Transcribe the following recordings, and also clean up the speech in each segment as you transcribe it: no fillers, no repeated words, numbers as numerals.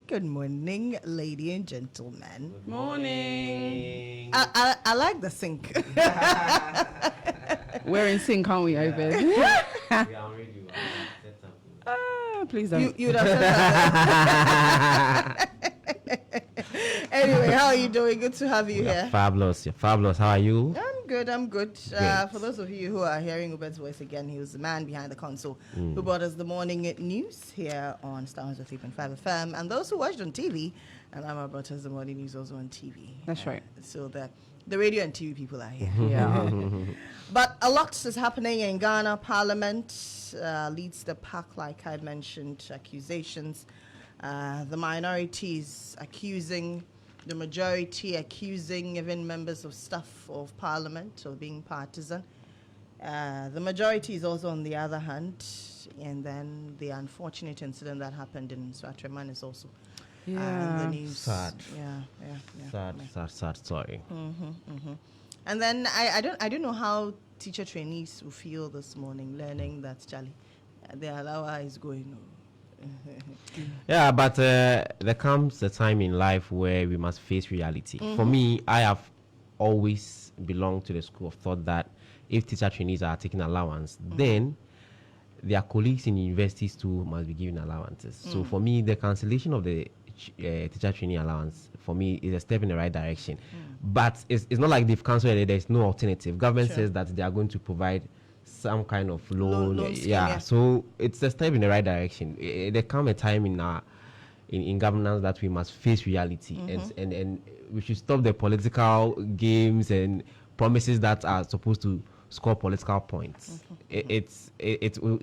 Good morning, ladies and gentlemen. Good morning. I like the sync. We're in sync, aren't we, Obed? We are on radio. Please don't. You'd have said that. Anyway, how are you doing? Good to have you here. Fabulous. You're fabulous. How are you? I'm good. For those of you who are hearing Ubed's voice again, he was the man behind the console who brought us the morning news here on Starr 3.5 FM. And those who watched on TV, and Amma brought us the morning news also on TV. That's right. So the radio and TV people are here. Yeah. But a lot is happening in Ghana. Parliament leads the pack, like I mentioned, accusations. The minorities accusing the majority, accusing even members of staff of parliament of being partisan. The majority is also on the other hand, and then the unfortunate incident that happened in Swatreman is also in the news. Sad. Yeah. Sad story. And then I don't know how teacher trainees will feel this morning learning that Charlie, the allower is going. Yeah, but there comes a time in life where we must face reality. For me, I have always belonged to the school of thought that if teacher trainees are taking allowance, then their colleagues in universities too must be given allowances. So for me, the cancellation of the teacher trainee allowance for me is a step in the right direction. But it's not like they've cancelled it. There's no alternative. Government says that they are going to provide some kind of loan scheme, yeah. So it's a step in the right direction. There come a time in governance that we must face reality, and we should stop the political games and promises that are supposed to score political points. It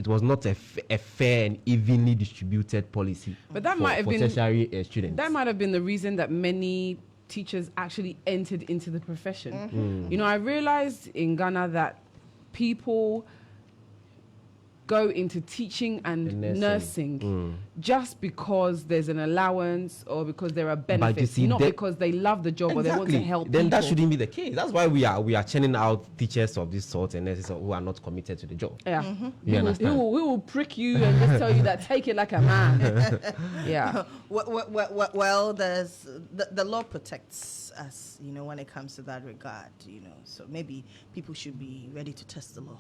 was not a fair and evenly distributed policy. But that might have been tertiary students. That might have been the reason that many teachers actually entered into the profession. You know, I realized in Ghana that people go into teaching and nursing just because there's an allowance or because there are benefits, not because they love the job or they want to help then people. That shouldn't be the case. That's why we are churning out teachers of this sort and nurses who are not committed to the job. Yeah. You understand? We will prick you and just tell you that take it like a man. Yeah. Well, there's the law protects us, you know, when it comes to that regard, you know. So maybe people should be ready to test the law.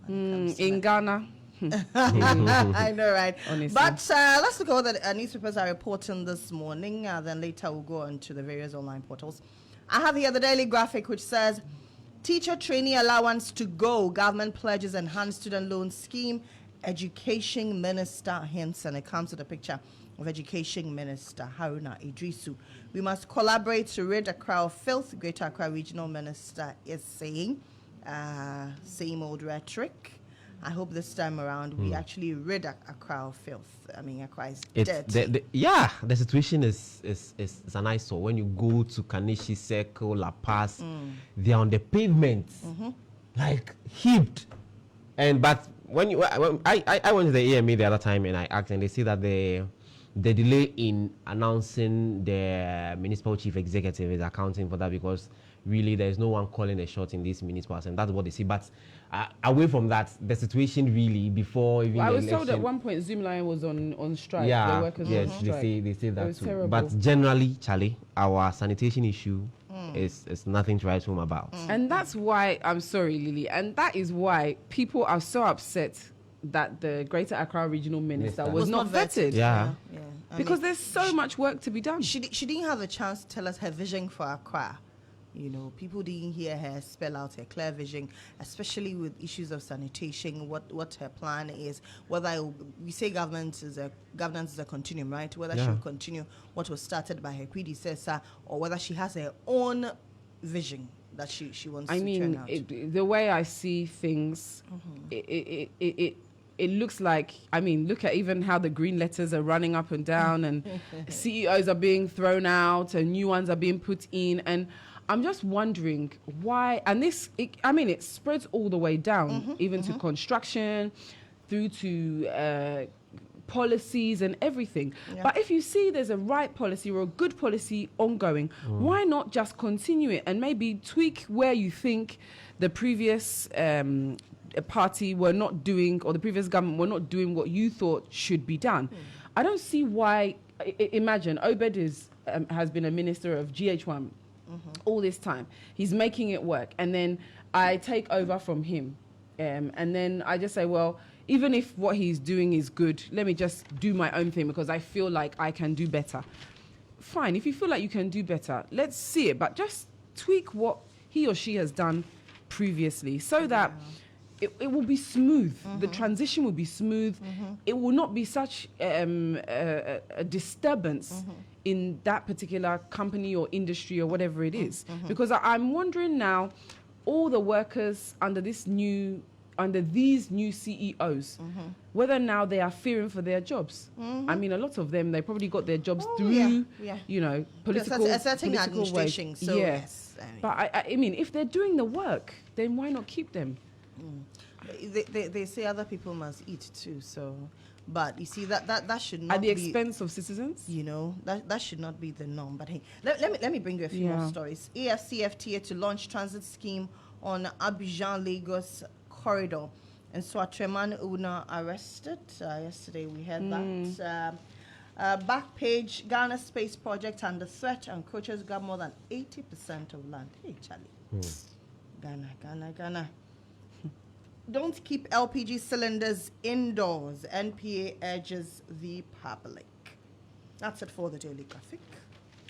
In Ghana. I know, right? Honestly. But let's look at what the newspapers are reporting this morning. Then later we'll go on to the various online portals. I have here the Daily Graphic, which says, teacher trainee allowance to go. Government pledges enhanced student loan scheme. Education Minister hints, and it comes with a picture of Education Minister Haruna Idrisu. We must collaborate to rid Accra of filth. Greater Accra Regional Minister is saying. Same old rhetoric. I hope this time around we actually rid Accra of filth. I mean, Accra is dead. The situation is an eyesore. When you go to Kanishi Circle, La Paz, they're on the pavement, like heaped. But when I went to the AMA the other time and I asked, and they say that the delay in announcing the municipal chief executive is accounting for that, because really there is no one calling a shot in this municipal, and that's what they see. But away from that, the situation really before even the election. I was told at one point Zoomline was on strike. Yeah, the workers yes, on strike. they say that too. Terrible. But generally, Charlie, our sanitation issue is nothing to write home about. And that's why, I'm sorry, Lily, and that is why people are so upset that the Greater Accra Regional Minister was not vetted. Yeah. Because there's so much work to be done. She didn't have a chance to tell us her vision for Accra. You know, people didn't hear her spell out her clear vision, especially with issues of sanitation, what her plan is, whether we say governance is a continuum, right? Whether she will continue what was started by her predecessor, or whether she has her own vision that she wants to turn out. The way I see things, it looks like, I mean, look at even how the green letters are running up and down, and CEOs are being thrown out and new ones are being put in, and I'm just wondering why, and it spreads all the way down, even to construction, through to policies and everything. Yeah. But if you see there's a right policy or a good policy ongoing, why not just continue it and maybe tweak where you think the previous party were not doing, or the previous government were not doing what you thought should be done? I don't see why imagine Obed has been a minister of GH1 all this time. He's making it work, and then I take over from him, and then I just say, well, even if what he's doing is good, let me just do my own thing because I feel like I can do better. Fine, if you feel like you can do better, let's see it, but just tweak what he or she has done previously so that it will be smooth. The transition will be smooth. It will not be such a disturbance in that particular company or industry or whatever it is. Because I'm wondering now, all the workers under these new CEOs, whether now they are fearing for their jobs. I mean, a lot of them, they probably got their jobs through, you know, political administration. ways. So yes, but I mean, if they're doing the work, then why not keep them? They say other people must eat too. So, but you see that should not at the be, expense of citizens. You know, that should not be the norm. But hey, let me bring you a few more stories. AFCFTA to launch transit scheme on Abidjan Lagos corridor, and Swatreman Una arrested. Yesterday we heard that. Back page, Ghana Space Project under threat, and coaches got more than 80% of land. Hey, Charlie. Ghana. Don't keep LPG cylinders indoors. NPA urges the public. That's it for the Daily Graphic.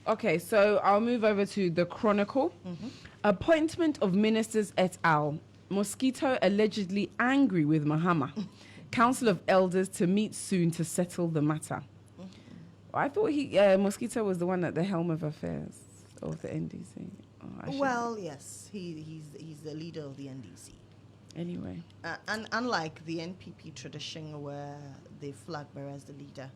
Okay, so I'll move over to the Chronicle. Appointment of ministers et al. Mosquito allegedly angry with Mahama. Council of Elders to meet soon to settle the matter. I thought Mosquito was the one at the helm of affairs of the NDC. Well, yes, he's the leader of the NDC. Anyway. And unlike the NPP tradition where the flag bearer is the leader,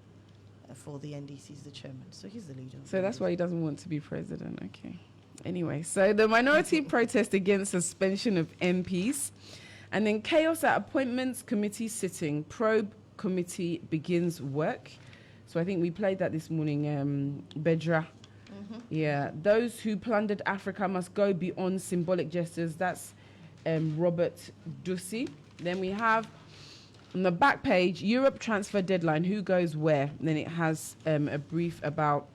for the NDC is the chairman. So he's the leader. So that's why he doesn't want to be president. Okay. Anyway, so the minority protest against suspension of MPs, and then chaos at appointments committee sitting. Probe committee begins work. So I think we played that this morning, Bedra. Yeah, those who plundered Africa must go beyond symbolic gestures. That's Robert Ducey. Then we have on the back page, Europe transfer deadline, who goes where? And then it has a brief about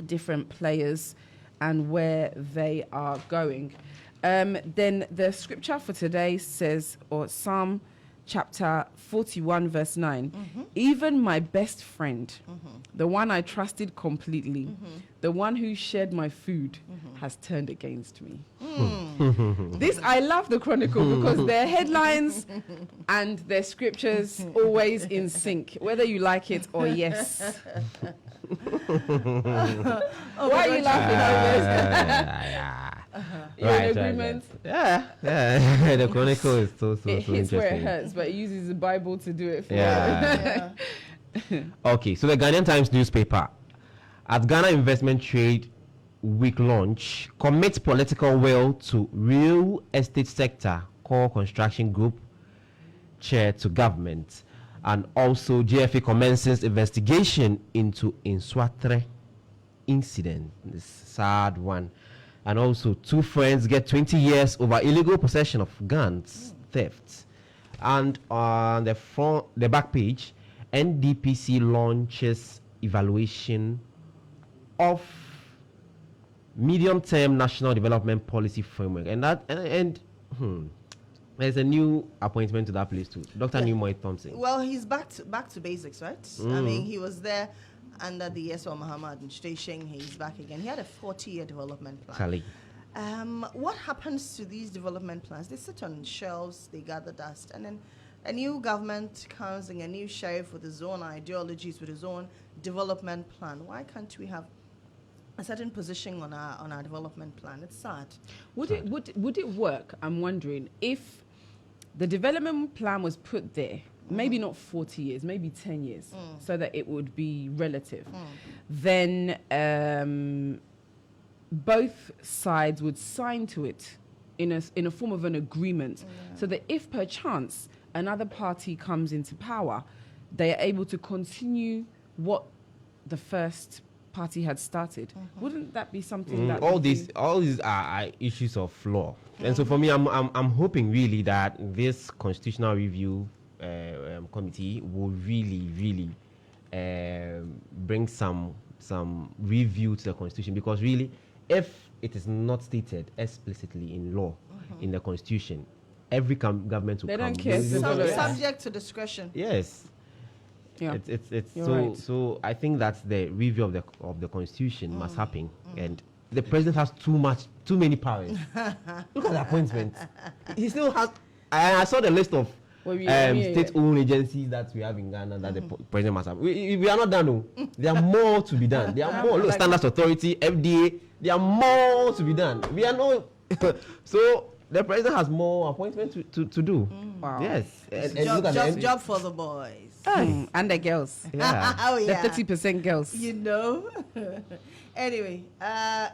different players and where they are going. Then the scripture for today says, or Psalm chapter 41 verse 9, even my best friend, the one I trusted completely, the one who shared my food, has turned against me. This, I love the Chronicle because their headlines and their scriptures always in sync, whether you like it or yes. Why are you laughing, You're in agreement? Yeah. The Chronicle is so it hits interesting. where it hurts, but it uses the Bible to do it for Okay, so the Ghanaian Times newspaper, at Ghana Investment Trade Week launch, commits political will to real estate sector, core construction group chair to government, and also GFA commences investigation into Inswatre incident, this sad one. And also, two friends get 20 years over illegal possession of guns, theft. And on the back page, NDPC launches evaluation of medium-term national development policy framework. And there's a new appointment to that place too, Dr. Newmoy Thompson. Well, he's back to basics, right? I mean, he was there under the Yeswa Mahama administration. He's back again. He had a 40-year development plan. What happens to these development plans? They sit on shelves, they gather dust, and then a new government comes and a new sheriff with his own ideologies, with his own development plan. Why can't we have a certain position on our development plan? It's sad. Would it work, I'm wondering, if the development plan was put there, maybe not 40 years, maybe 10 years, so that it would be relative, then both sides would sign to it in a form of an agreement, so that if perchance another party comes into power, they are able to continue what the first party had started. Wouldn't that be something that all these are issues of law, and so for me, I'm hoping really that this constitutional review committee will really bring some review to the constitution, because really, if it is not stated explicitly in law, in the constitution, every government will They come. don't care. Subject to discretion. Yes. Yeah. It's You're so right. so I think that the review of the constitution must happen, and the president has too many powers. Look at the appointment. He still has. I saw the list of state-owned agencies that we have in Ghana that the president must have. We are not done. No. There are more to be done. There are more. Look, Standards Authority, FDA. There are more to be done. We are not. So the president has more appointments to do. Wow. Yes. Job for the boys. And the girls. Yeah. Oh, yeah. The 30% girls. You know. Anyway,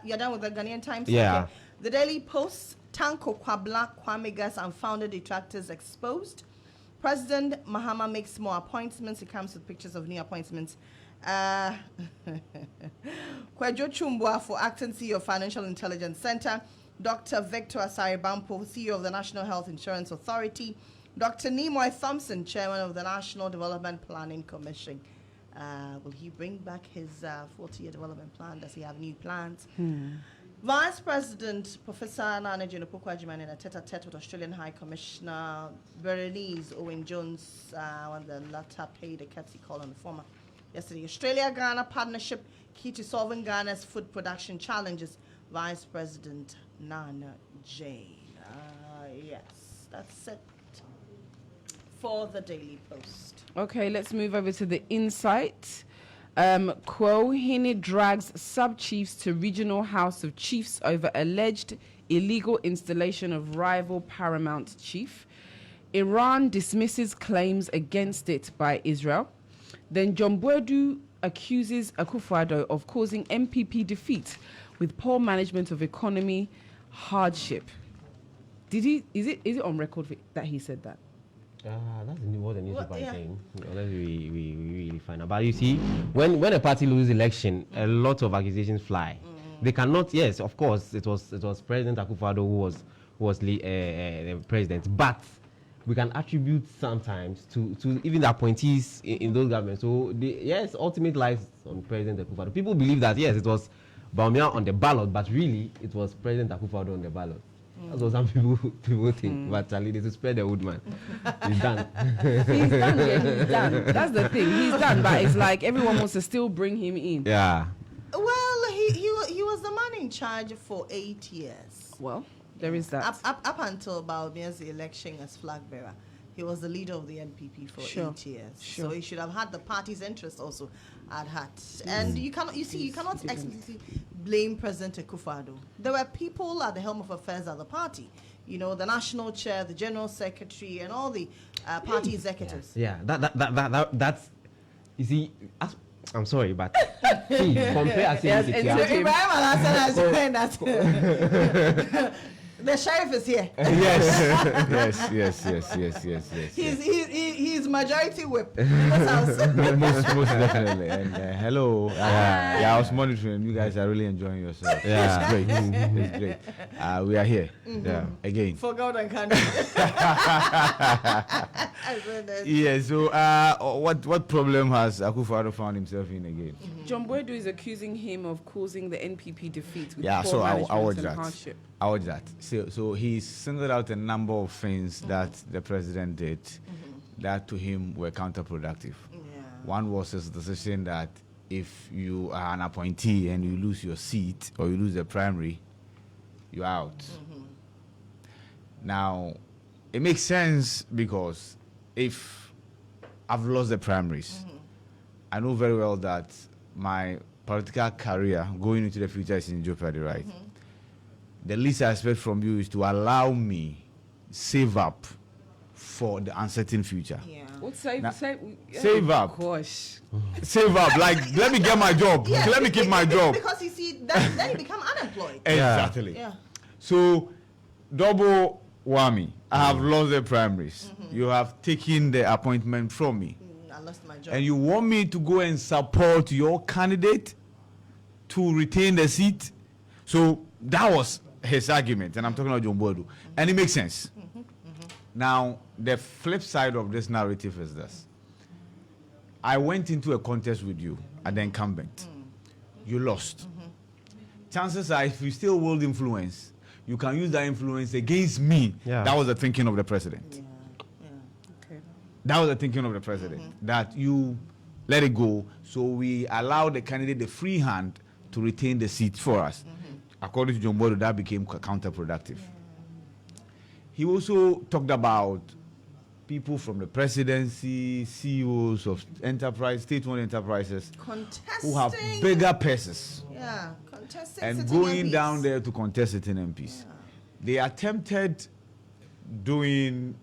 you're done with the Ghanaian Times? Yeah. Okay. The Daily Post, Tanko Kwabla Kwamegas unfounded detractors exposed. President Mahama makes more appointments. He comes with pictures of new appointments. Kwejo Chumbwa for acting CEO of Financial Intelligence Center. Dr. Victor Asari Bampo, CEO of the National Health Insurance Authority. Dr. Nimoy Thompson, Chairman of the National Development Planning Commission. Will he bring back his 40-year development plan? Does he have new plans? Vice President Professor Nana Junopokwajiman in a tete-a-tete with Australian High Commissioner Berenice Owen-Jones when the latter paid a courtesy call on the former yesterday. Australia-Ghana partnership key to solving Ghana's food production challenges. Vice President Nana Jane. Yes, that's it for the Daily Post. Okay, let's move over to the Insight. Kwo Hini drags sub-chiefs to Regional House of Chiefs over alleged illegal installation of rival paramount chief. Iran dismisses claims against it by Israel. Then John Boadu accuses Akufo-Addo of causing MPP defeat with poor management of economy hardship. Is it on record that he said that? That's what the newspaper is yeah. saying. Unless we really find out. But you see, when a party loses election, a lot of accusations fly. They cannot. Yes, of course, it was President Akufo-Addo who was the president, but we can attribute sometimes to even the appointees in those governments. So yes, ultimate lies on President Akufo-Addo. People believe that yes, it was Bawumia on the ballot, but really it was President Akufo-Addo on the ballot. That's what some people think. But Charlie, to spread the wood, man. He's done. He's done, yeah, he's done. That's the thing. He's done, but it's like everyone wants to still bring him in. Yeah. Well, he was the man in charge for 8 years. Well, there is that. Up until Bawumia's election as flag bearer, he was the leader of the NPP for 8 years. Sure. So he should have had the party's interest also at heart. And you cannot explicitly blame President Akufo-Addo. There were people at the helm of affairs at the party. You know, the national chair, the general secretary, and all the party executives. Yeah. That's. You see, I'm sorry, but see, compare Yes, Ibrahim Al-Hassan has joined us. The sheriff is here. Yes. He's majority whip in this house. most definitely. And hello. I was monitoring. You guys are really enjoying yourself. Yeah. It's great. We are here. Yeah. Again. For God and country. Yeah. So, what problem has Akufo-Addo found himself in again? John Boadu is accusing him of causing the NPP defeat with Yeah. poor So I management watch and that. hardship. I watch that. So he singled out a number of things that the president did that to him were counterproductive. Yeah. One was his decision that if you are an appointee and you lose your seat or you lose the primary, you're out. Now, it makes sense because if I've lost the primaries, I know very well that my political career going into the future is in jeopardy, right? The least I expect from you is to allow me save up for the uncertain future. Yeah. What save up. Gosh. Save up. Like, let me get my job. Yeah, Let me keep my job. Because you see, then you become unemployed. Exactly. Yeah. So, double whammy. I have lost the primaries. You have taken the appointment from me. I lost my job. And you want me to go and support your candidate to retain the seat? So, that was his argument. And I'm talking about John Boadu. And it makes sense. Now, the flip side of this narrative is this. I went into a contest with you at the incumbent. You lost. Chances are, if you still hold influence, you can use that influence against me. Yeah. That was the thinking of the president. Okay. That was the thinking of the president. That you let it go, so we allow the candidate the free hand to retain the seat for us. According to John Bodo, that became counterproductive. He also talked about people from the presidency, CEOs of state-owned enterprises, who have bigger purses, contesting and sitting going MPs. down there to contest sitting MPs. They attempted doing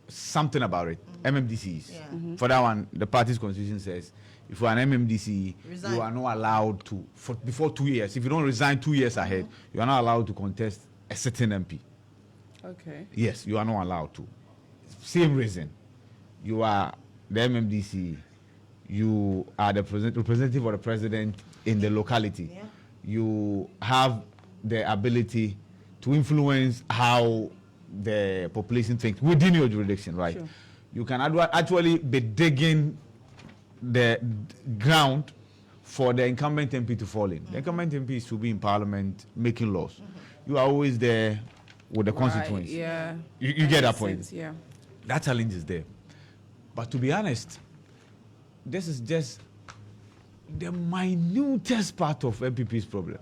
something about it, MMDCs. For that one, the party's constitution says, if you're an MMDC, Resign. you are not allowed to, before 2 years, if you don't resign 2 years ahead, you are not allowed to contest a sitting MP. Okay. Yes, you are not allowed to. Same reason. You are the MMDC, you are the representative of the president in the locality. Yeah. You have the ability to influence how the population thinks within your jurisdiction, right? Sure. You can actually be digging the ground for the incumbent MP to fall in. The incumbent MP is to be in parliament making laws. You are always there with the constituents. Yeah. You get that Makes point. sense, yeah. That challenge is there. But to be honest, this is just the minutest part of MPP's problem.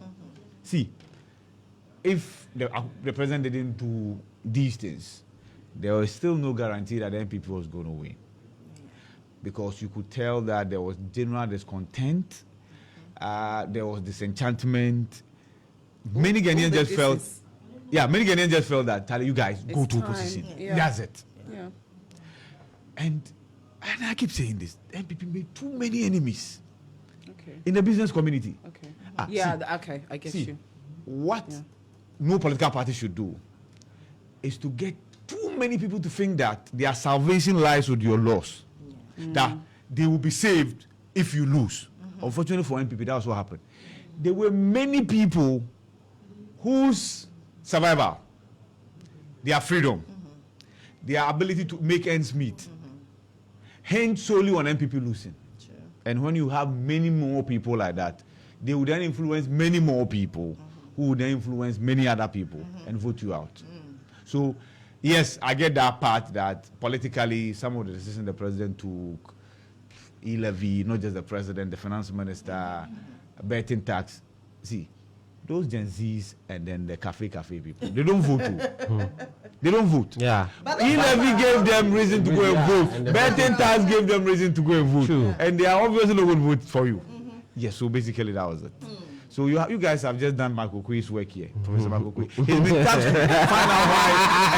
See, if the president didn't do these things, there was still no guarantee that the MPP was going to win. Because you could tell that there was general discontent, there was disenchantment. Many Ghanaians just felt, many Ghanaians just felt that, Tali, you guys go It's to time. opposition. Yeah. That's it. Yeah. And I keep saying this, MPP made too many enemies Okay. in the business community. Okay. Ah, Yeah. see. Okay. I get See, you. what Yeah. no political party should do is to get too many people to think that their salvation lies with your loss. That they will be saved if you lose. Unfortunately for NPP, that was what happened. There were many people whose survival, their freedom, their ability to make ends meet, hinged solely on NPP losing. And when you have many more people like that, they would then influence many more people who would then influence many other people and vote you out. So, yes, I get that part that politically some of the decisions the president took, e-levy, not just the president, the finance minister, betting tax. See, those Gen Zs and then the cafe people, they don't vote too. They don't vote. Yeah. E-levy gave them reason to go and and vote. the Betting tax gave them reason to go and vote. True. And they are obviously not going to vote for you. Yes, so basically that was it. So you guys have just done Michael Kui's work here, Professor Michael Kui. He's been tasked to find out why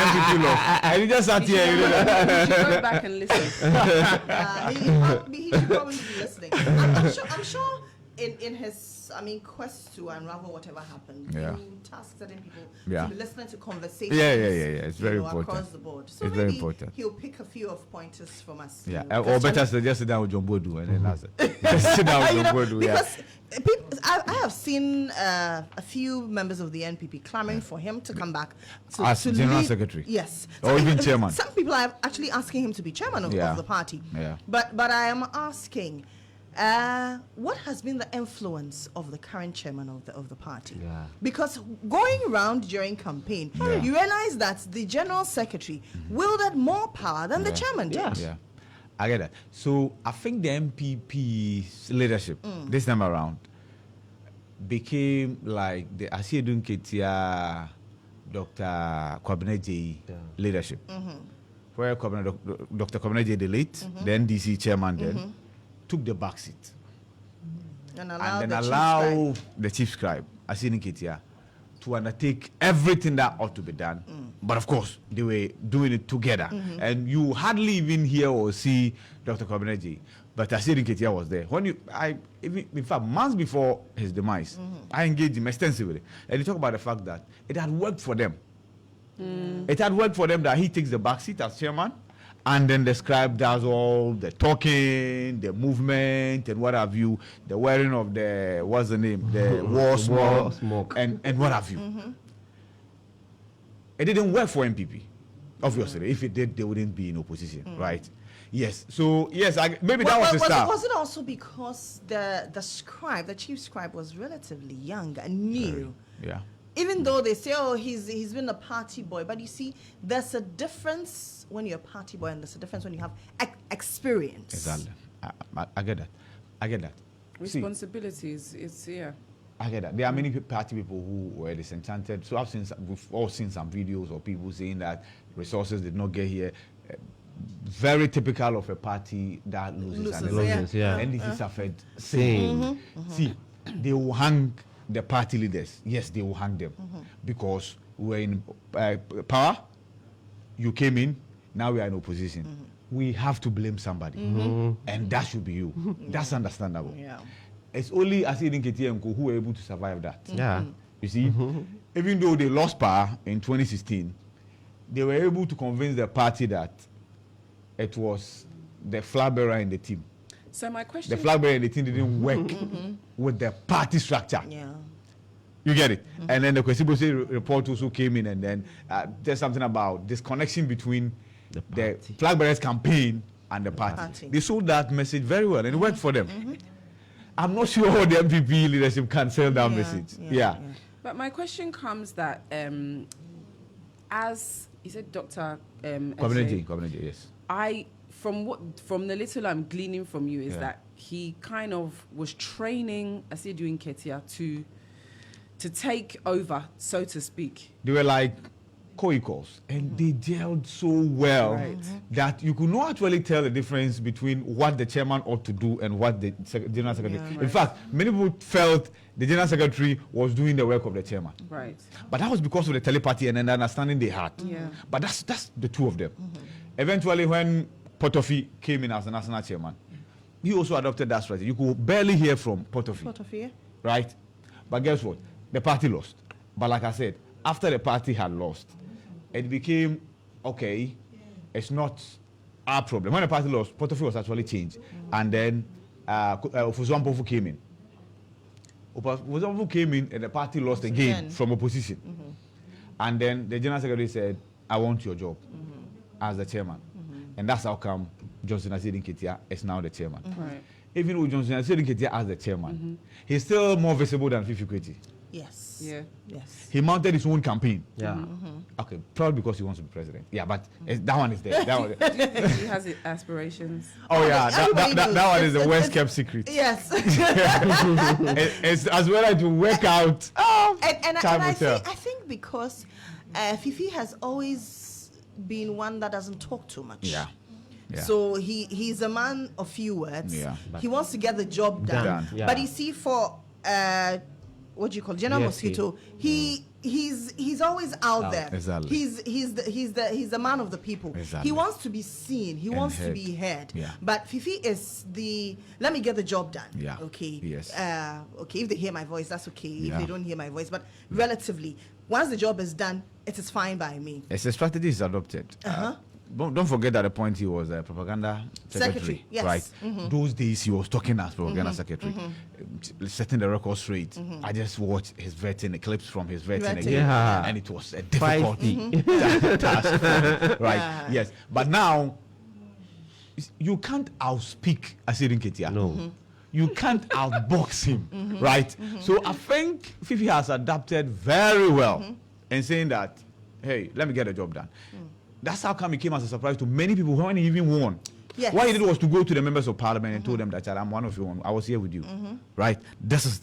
MPP lost. And he just sat here. You know, You should go back and listen. He should probably be listening. I'm sure in his quest to unravel whatever happened, Yeah. you task certain people Yeah. to be listening to conversations. Yeah. It's very important. Across the board. So It's maybe very important. he'll pick a few of pointers from us. Yeah, to or better question. still, just sit down with John Bodu and then that's it. Just sit down with You John know, Bodu, yeah. because I have seen a few members of the NPP clamoring for him to come back As to General lead- Secretary? Yes, Or even chairman? Some people are actually asking him to be chairman of the party. Yeah. But I am asking, what has been the influence of the current chairman of the party? Yeah. Because going around during campaign, Yeah. you realize that the general secretary wielded more power than the chairman did. Yeah, I get that. So I think the MPP's leadership this time around became like the Asiedun Ketia, Dr. Kwabena J leadership, where Dr. Kwabena J, the late, the NDC chairman then, took the back seat And and then allow allow the chief scribe, Asiedun Ketia, to undertake everything that ought to be done. But of course, they were doing it together. And you hardly even hear or see Dr. Kwabena J. But Asiedun Ketia was there. In fact, months before his demise, I engaged him extensively. And he talked about the fact that it had worked for them. It had worked for them that he takes the back seat as chairman, and then the scribe does all the talking, the movement, and what have you, the wearing of the, what's the name, the war smoke, and what have you. It didn't work for MPP. Obviously, if it did, they wouldn't be in opposition, right? Yes. So yes, maybe that was the start. Was it also because the chief scribe was relatively young and new? Yeah. Even though they say, oh, he's been a party boy, but you see, there's a difference when you're a party boy, and there's a difference when you have experience. Exactly. I get that. I get that. Responsibilities, yeah. I get that. There are many party people who were disenchanted. So we've all seen some videos of people saying that resources did not get here. Very typical of a party that loses. And this is suffered. Same. See, they will hang the party leaders. Yes, they will hang them because we're in power. You came in. Now we are in opposition. We have to blame somebody, and that should be you. That's understandable. Yeah. It's only Asidin Ketia and Co who were able to survive that. Yeah. You see, even though they lost power in 2016, they were able to convince the party that it was the flag bearer in the team. So my question... The flag bearer in the team didn't work with the party structure. Yeah. You get it? And then the Kwesibo report also came in, and then there's something about disconnection between the flag bearers campaign and the party. They sold that message very well, and it worked for them. I'm not sure how the MPP leadership can sell that message. Yeah. But my question comes that, as you said, Dr. Kwabena, yes. From the little I'm gleaning from you is that he kind of was training Asidu Nketia to take over, so to speak. They were like co-equals, and they gelled so well that you could not actually tell the difference between what the chairman ought to do and what the general secretary. In fact, many people felt the general secretary was doing the work of the chairman. Right. But that was because of the telepathy and the understanding they had. Yeah. But that's the two of them. Eventually, when Potofi came in as the national chairman, he also adopted that strategy. You could barely hear from Potofi. Right? But guess what? The party lost. But like I said, after the party had lost, it became, okay, it's not our problem. When the party lost, Potofi was actually changed. And then Ofuzwampofu came in. Ofuzwampofu came in and the party lost again from opposition. And then the general secretary said, I want your job as the chairman. And that's how come Johnson Asidin Ketia is now the chairman. Right. Even with Johnson Asidin Ketia as the chairman, he's still more visible than Fifi Kweti. Yes. Yeah. Yes. He mounted his own campaign. Yeah. Okay, probably because he wants to be president. Yeah, but that one is there. That one. Do you think he has aspirations? Oh yeah, that one is the worst kept secret. Yes. It's as well as to work out. And I think because Fifi has always been one that doesn't talk too much. Yeah. So he's a man of few words. Yeah. He wants to get the job done. Yeah. But you see, for what do you call it? General Mosquito, he's always out there. Exactly. He's the man of the people. Exactly. He wants to be seen. He wants to be heard. Yeah. But Fifi is let me get the job done. Yeah. Okay. Yes. Okay. If they hear my voice, that's okay. Yeah. If they don't hear my voice, but relatively, once the job is done, it is fine by me. It's a strategy is adopted. Don't forget that at the point he was a propaganda secretary. Yes. Right? Those days he was talking as propaganda secretary, setting the record straight. I just watched his vetting, clips from his vetting again, and it was a difficult task. Right? Yeah. Yes. But now, you can't outspeak Asidin Ketia. No. You can't outbox him, right? So I think Fifi has adapted very well in saying that, hey, let me get the job done. That's how come it came as a surprise to many people when he even won. Yes. What he did was to go to the members of parliament and told them that I'm one of you. I was here with you, right? This is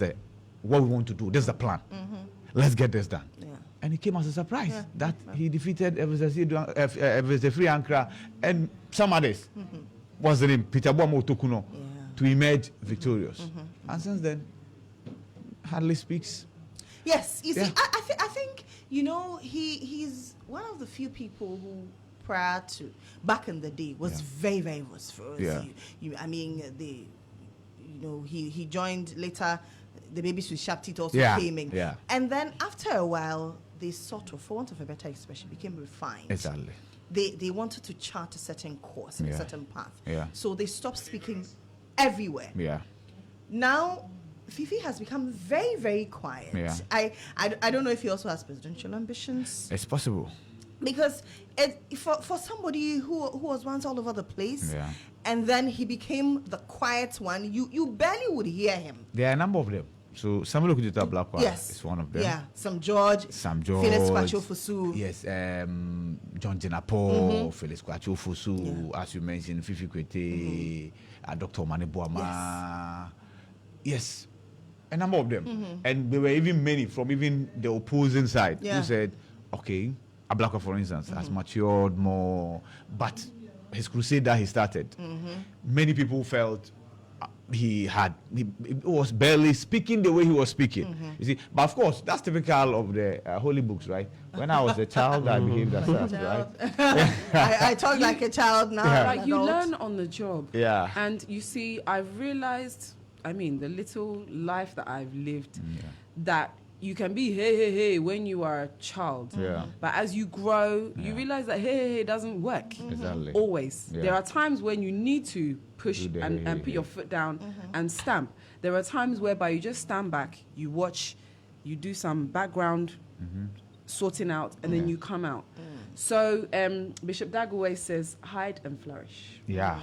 what we want to do. This is the plan. Let's get this done. Yeah. And it came as a surprise that he defeated Eveze Free Ankara and some others. What's the name? Peter Boamo Tokuno to emerge victorious. And since then, hardly speaks. Yes, you see, I think he's one of the few people who, prior to back in the day, was very, very vociferous. He joined later. The Babies with Sharp Teeth also came in, and then after a while, they sort of, for want of a better expression, became refined. Exactly. They wanted to chart a certain course, a certain path. Yeah. So they stopped speaking everywhere. Yeah. Now, Fifi has become very, very quiet. Yeah. I don't know if he also has presidential ambitions. It's possible. Because for somebody who was once all over the place, Yeah. and then he became the quiet one, you barely would hear him. There are a number of them. So Samuel Okudzeto Ablakwa Yes. is one of them. Yeah, Sam George, Felix Kwachofosu. Yes, John Jenapo, Felix Kwachofosu, as you mentioned, Fifi Kwete, Dr. Mane Boama. Yes, a number of them. And there were even many from even the opposing side who said, okay, Ablakwa, for instance, has matured more, but his crusade that he started, many people felt he was barely speaking the way he was speaking. You see, but of course, that's typical of the holy books, right? When I was a child, I behaved as such, right? I talk like a child now. Yeah. Like you learn on the job. Yeah. And you see, I've realized, I mean, the little life that I've lived, that you can be hey when you are a child. Yeah. But as you grow, you realize that hey doesn't work. Exactly. Always. Yeah. There are times when you need to push Do the and put your foot down and stamp. There are times whereby you just stand back, you watch, you do some background sorting out, and then you come out. So Bishop Dag always says, hide and flourish. Yeah.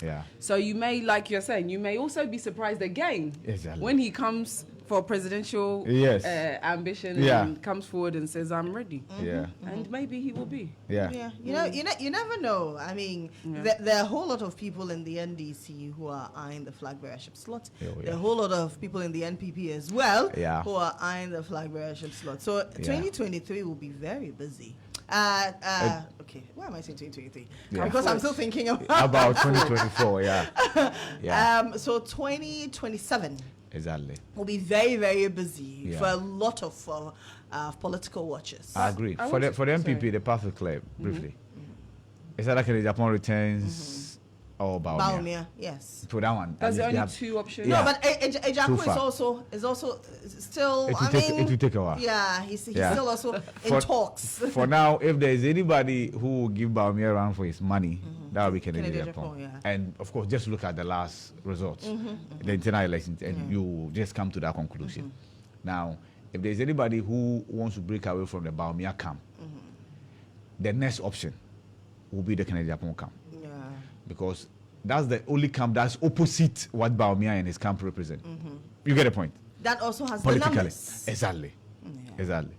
Yeah. So you may, like you're saying, you may also be surprised again Exactly. when he comes for presidential Yes. ambition Yeah. and comes forward and says, I'm ready. Yeah. And maybe he will be. Yeah. Yeah, you never know. I mean, there are a whole lot of people in the NDC who are eyeing the flag bearership slot. Oh, yeah. There are a whole lot of people in the NPP as well Yeah. who are eyeing the flag bearership slot. So 2023 will be very busy. Okay, why am I saying 2023? Yeah. Because I'm still thinking about About 2024, yeah. Yeah. So 2027 Exactly. will be very, very busy Yeah. for a lot of political watchers. I agree. I For the want- MPP, sorry. the path is clear, briefly. Is that like the Japan returns or Baumia? Baumia, yes. For that one. That's the at least only they have- two options. Yeah. No, but Ejaku So is far. also still. It will I take- mean, it will take a while. Yeah, he's Yeah. still also in For- talks. For now, if there is anybody who will give Baumia a run for his money, that will be Kennedy Kennedy Japan. Japan, yeah. And of course, just look at the last results, the internal elections, and you will just come to that conclusion. Now, if there is anybody who wants to break away from the Baumia camp, the next option will be the Kennedy Japan camp. Yeah. Because that's the only camp that's opposite what Baumia and his camp represent. You get the point? That also has the Politically. numbers. Exactly. Yeah. Exactly.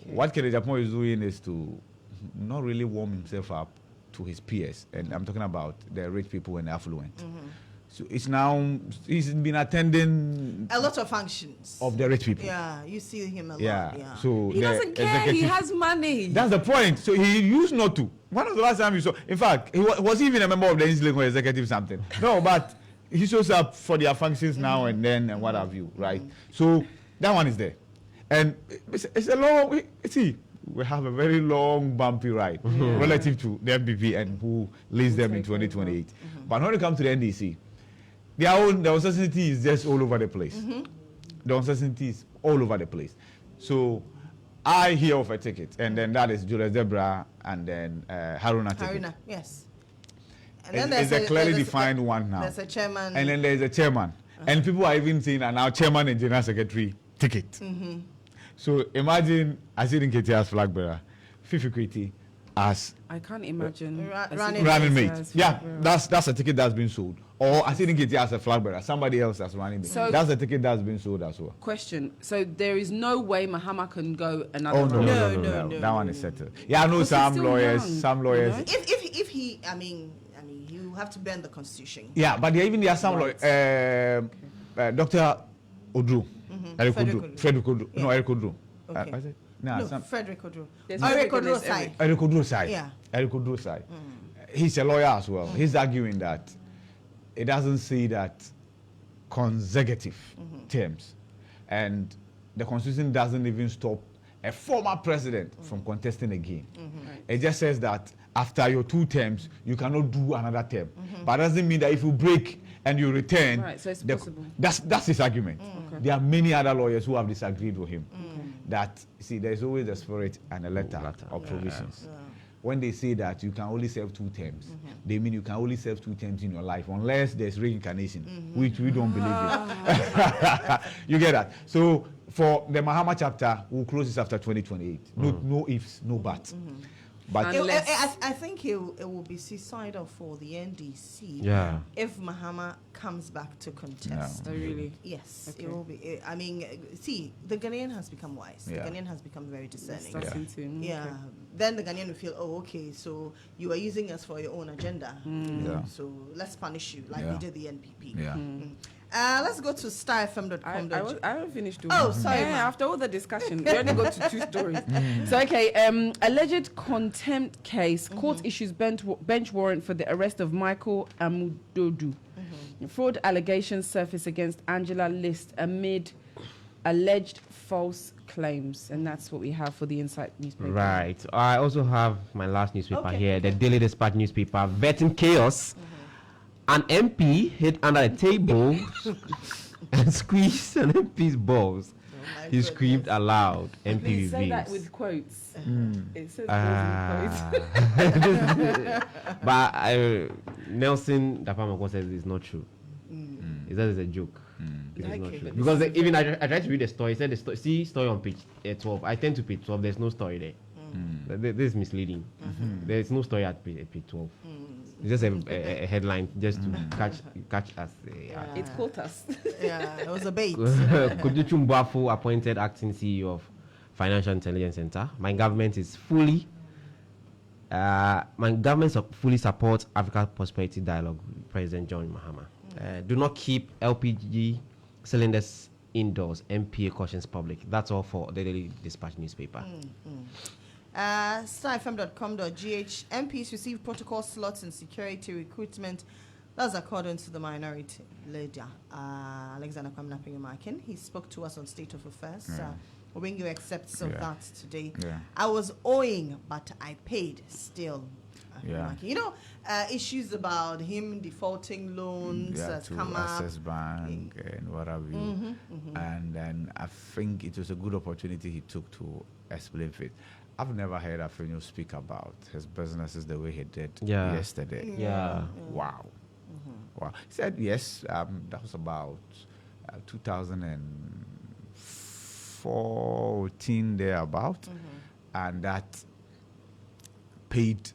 What Kennedy Japan is doing is to not really warm himself up to his peers. And I'm talking about the rich people and the affluent. So it's now, he's been attending A lot of functions. of the rich people. Yeah, you see him a lot. Yeah. Yeah. So He the doesn't care. He executive- has money. That's the point. So he used not to. When was the last time you saw? In fact, was he even a member of the Institute or executive something? No, but he shows up for their functions now and then and what have you, right? So that one is there. And it's a long, see, we have a very long, bumpy ride relative to the MPP and who leads them in take over. 2028. But when it comes to the NDC, the uncertainty is just all over the place. The uncertainty is all over the place. So I hear of a ticket, and then that is Julius Debra, and then Haruna ticket. Haruna, yes. And It's a clearly there's defined one now. There's a chairman. And then there's a chairman. And people are even saying now chairman and general secretary ticket. So imagine Asidin Keti as flag bearer, Fifi Kweti as I can't imagine a running city running that mate. has Yeah, flag bearer. that's a ticket that's been sold. Or Asidin Keti as a flag bearer, somebody else as running mate. So- That's a ticket that's been sold as well. Question. So there is no way Mahama can go another Oh no, round. no, no, no, No, no, no, That one no, is no. settled. Yeah, I know Because he's some still lawyers, young, some lawyers. you know? If he, I mean, you have to bend the constitution. Yeah, but there are some Right. lawyers. Dr. Odru, Eric Frederick Odru, Odru. Frederick Odru, no, Eric Odru. Okay. Was it? Nah, No, some, Frederick Odru. There's Eric Frederick and Odru's there's side. Eric Odru's side. Yeah. Eric Odru's side. He's a lawyer as well. He's arguing that it doesn't say that consecutive terms, and the constitution doesn't even stop a former president from contesting again. It just says that after your 2 terms, you cannot do another term. But it doesn't mean that if you break and you return, Right, so it's possible. that's his argument. Okay. There are many other lawyers who have disagreed with him. That see, there's always a spirit and a letter of provisions. When they say that you can only serve 2 terms, they mean you can only serve 2 terms in your life unless there's reincarnation, which we don't believe in. You get that? So for the Mahama chapter, we'll close this after 2028. No ifs, no buts. But I think it will be suicidal for the NDC Yeah. if Mahama comes back to contest. Oh, really? Yes, Okay. it will be. I mean, see, the Ghanaian has become wise. Yeah. The Ghanaian has become very discerning. Starting to. Yeah. Okay. Then the Ghanaian will feel, oh, okay, so you are using us for your own agenda. Yeah. So let's punish you like we Yeah. did the NPP. yeah. Let's go to starfm.com. I haven't finished doing Oh, it. sorry, ma'am. After all the discussion, we only got to 2 stories. So, okay, alleged contempt case. Court issues bench warrant for the arrest of Michael Amudodu. Fraud allegations surface against Angela List amid alleged false claims. And that's what we have for the Insight newspaper. Right. I also have my last newspaper Okay, here, the Daily Dispatch newspaper. Vetting chaos. An MP hid under the table and squeezed an MP's balls. my He screamed aloud. MP Please say that reveals. with quotes. It says Ah. with quotes. But Nelson Dapamako says it's not true. He says it's a joke. It is not Okay, true. but Because this is even I tried to read the story. He said see story on page 12. I tend to page 12. There's no story there. This is misleading. There's no story at page 12. It's just a headline just to catch us. It caught us. Yeah, it was a bait. Kuduchu Mbwafu appointed acting CEO of Financial Intelligence Center. My government fully supports Africa Prosperity Dialogue with President John Mahama. Do not keep LPG cylinders indoors. MPA cautions public. That's all for the Daily Dispatch newspaper. starfm.com.gh. MPs receive protocol slots in security recruitment. That's according to the minority leader, Alexander Kwamnapingumakin. He spoke to us on State of Affairs. We'll bring you excerpts of that today. Yeah. I was owing, but I paid still. Yeah. You know, issues about him defaulting loans has to come up. Access Bank and what have you. And then I think it was a good opportunity he took to explain it. I've never heard Afinio speak about his businesses the way he did yesterday. Yeah. Wow. Wow. He said, yes, that was about 2014 thereabout. And that paid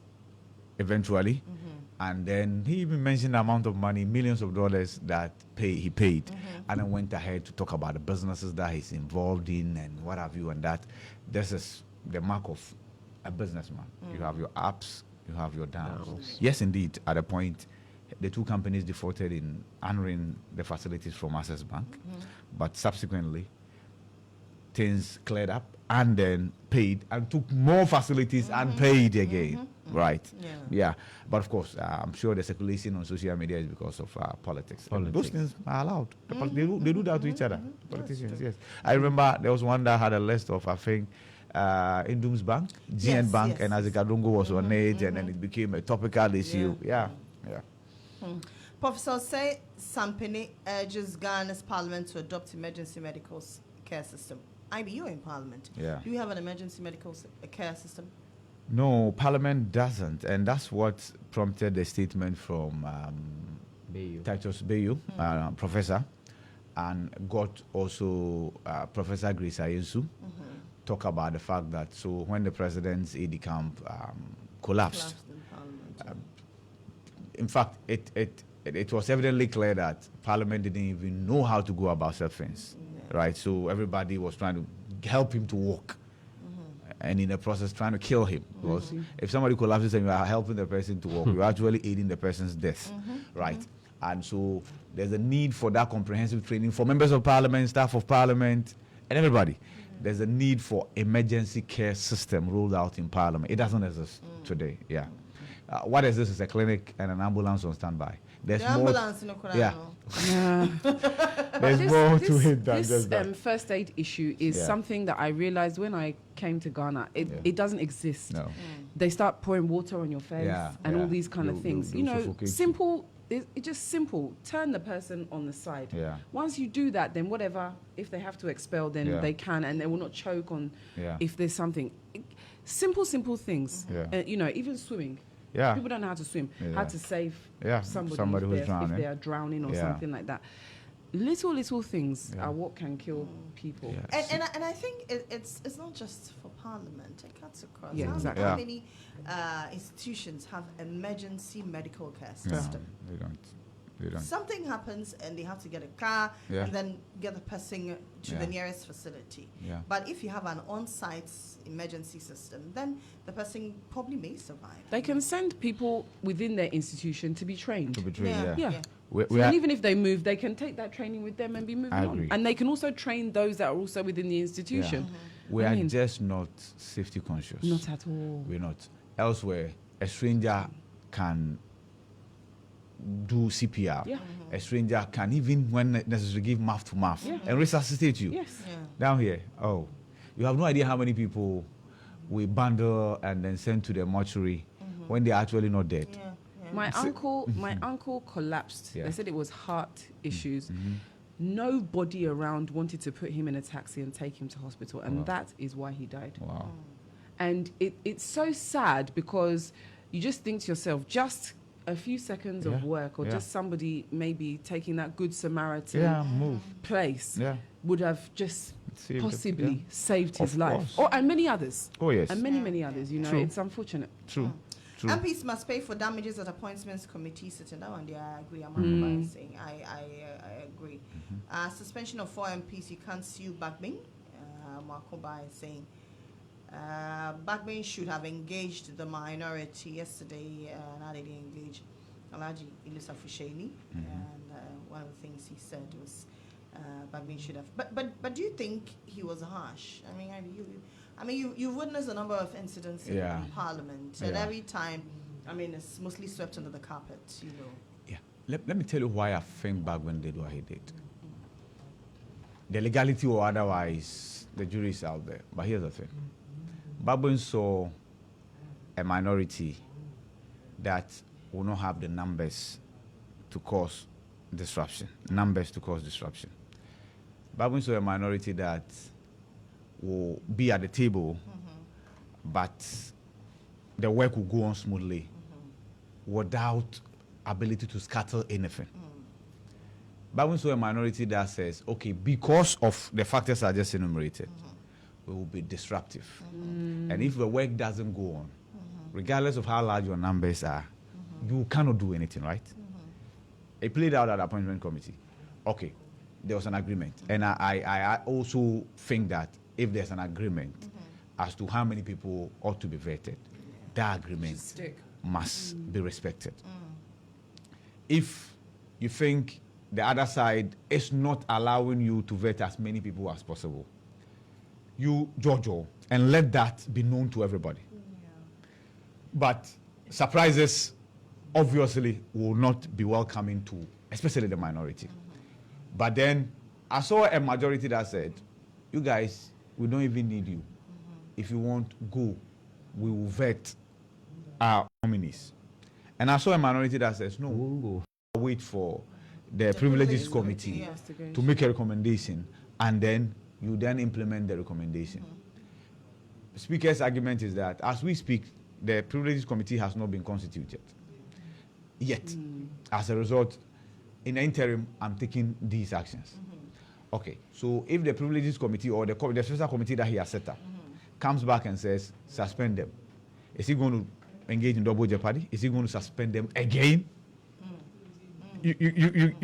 eventually. And then he even mentioned the amount of money, millions of dollars that he paid. And then went ahead to talk about the businesses that he's involved in and what have you. And that this is the mark of a businessman. You have your ups, you have your downs. Yes, indeed, at a point, the two companies defaulted in honoring the facilities from Access Bank. But subsequently, things cleared up and then paid and took more facilities and paid again. Right. Yeah. But of course, I'm sure the circulation on social media is because of politics. Those things are allowed. They do that to each other. Politicians, yes. I remember there was one that had a list of, I think, Indum's Bank, GN Bank, and Azikadungo was on it, and then it became a topical issue. Yeah. Professor Say Sampini urges Ghana's parliament to adopt emergency medical care system. IB, you're in parliament. Yeah. Do you have an emergency medical care system? No, Parliament doesn't, and that's what prompted the statement from Titus Bayu, professor, and got also Professor Grace Ayensu talk about the fact that when the president's AD camp collapsed, in fact, it was evidently clear that Parliament didn't even know how to go about certain things, right? So everybody was trying to help him to walk. And in the process, trying to kill him. Because if somebody collapses and you are helping the person to walk, you're actually aiding the person's death, right? And so there's a need for that comprehensive training for members of parliament, staff of parliament, and everybody. There's a need for emergency care system rolled out in parliament. It doesn't exist today, what is this? Is a clinic and an ambulance on standby. There's The more. ambulance in Yeah. There's more to it than this just that. first aid issue is something that I realized when I came to Ghana. It doesn't exist. No. They start pouring water on your face and all these kind of things. You know, simple. It's just simple. Turn the person on the side. Yeah. Once you do that, then whatever, if they have to expel, then they can, and they will not choke on if there's something. Simple things. You know, even swimming. Yeah. People don't know how to swim. How to save somebody who's if drowning. they are drowning or something like that. little things are what can kill people. Yeah. And I think it's not just for Parliament. It cuts across. Yeah, exactly. How many institutions have emergency medical care system? They don't. They don't. Something happens and they have to get a car Yeah. and then get the person to Yeah. the nearest facility. Yeah. But if you have an on-site emergency system, then the person probably may survive. They can send people within their institution to be trained. To be trained, Yeah. We So are, even if they move, they can take that training with them and be moving I on. agree. And they can also train those that are also within the institution. we I are mean, just not safety conscious. Not at all. We're not. Elsewhere, a stranger can do CPR. Yeah. A stranger can even, when necessary, give mouth to mouth Yeah. and resuscitate you. Yes. Yeah. Down here, you have no idea how many people we bundle and then send to the mortuary when they're actually not dead. Yeah. Yeah. My uncle collapsed. Yeah. They said it was heart issues. Nobody around wanted to put him in a taxi and take him to hospital, and Wow. that is why he died. Wow. And it's so sad because you just think to yourself, just a few seconds Yeah. of work or Yeah. just somebody maybe taking that good Samaritan Yeah, move. place Yeah. would have just Saved it, possibly yeah. saved his Of life. course. And many others. Oh, yes. And many others, you know. True. It's unfortunate. True. True. MPs must pay for damages at appointments committee sitting. That one, there, I agree. I'm saying I agree. Suspension of 4 MPs. You can't sue Bagbin. Makoba is saying Bagbin should have engaged the minority yesterday. Now they didn't engage Alaji Ilusa Fusheni. And one of the things he said was Bagbin should have. But do you think he was harsh? I mean, you've witnessed a number of incidents in Parliament, and Yeah. every time, it's mostly swept under the carpet, you know. Yeah. Let me tell you why I think Bagwin did what he did. The legality or otherwise, the jury is out there. But here's the thing. Bagwin saw a minority that will not have the numbers to cause disruption. Bagwin saw a minority that will be at the table, but the work will go on smoothly without ability to scatter anything. But we saw a minority that says, okay, because of the factors I just enumerated, we will be disruptive. And if the work doesn't go on, regardless of how large your numbers are, you cannot do anything, right? It played out at the appointment committee. Okay, there was an agreement. And I also think that if there's an agreement as to how many people ought to be vetted, that agreement must be respected. If you think the other side is not allowing you to vet as many people as possible, you jojo and let that be known to everybody. But surprises obviously will not be welcoming to especially the minority. But then I saw a majority that said, you guys, we don't even need you. If you want, go. We will vet our nominees. And I saw a minority that says, no, we'll wait for the privileges committee to make a recommendation, and then you then implement the recommendation. The speaker's argument is that as we speak, the privileges committee has not been constituted yet. As a result, in the interim, I'm taking these actions. Okay, so if the privileges committee or the special committee that he has set up comes back and says, suspend them, is he going to engage in double jeopardy? Is he going to suspend them again? You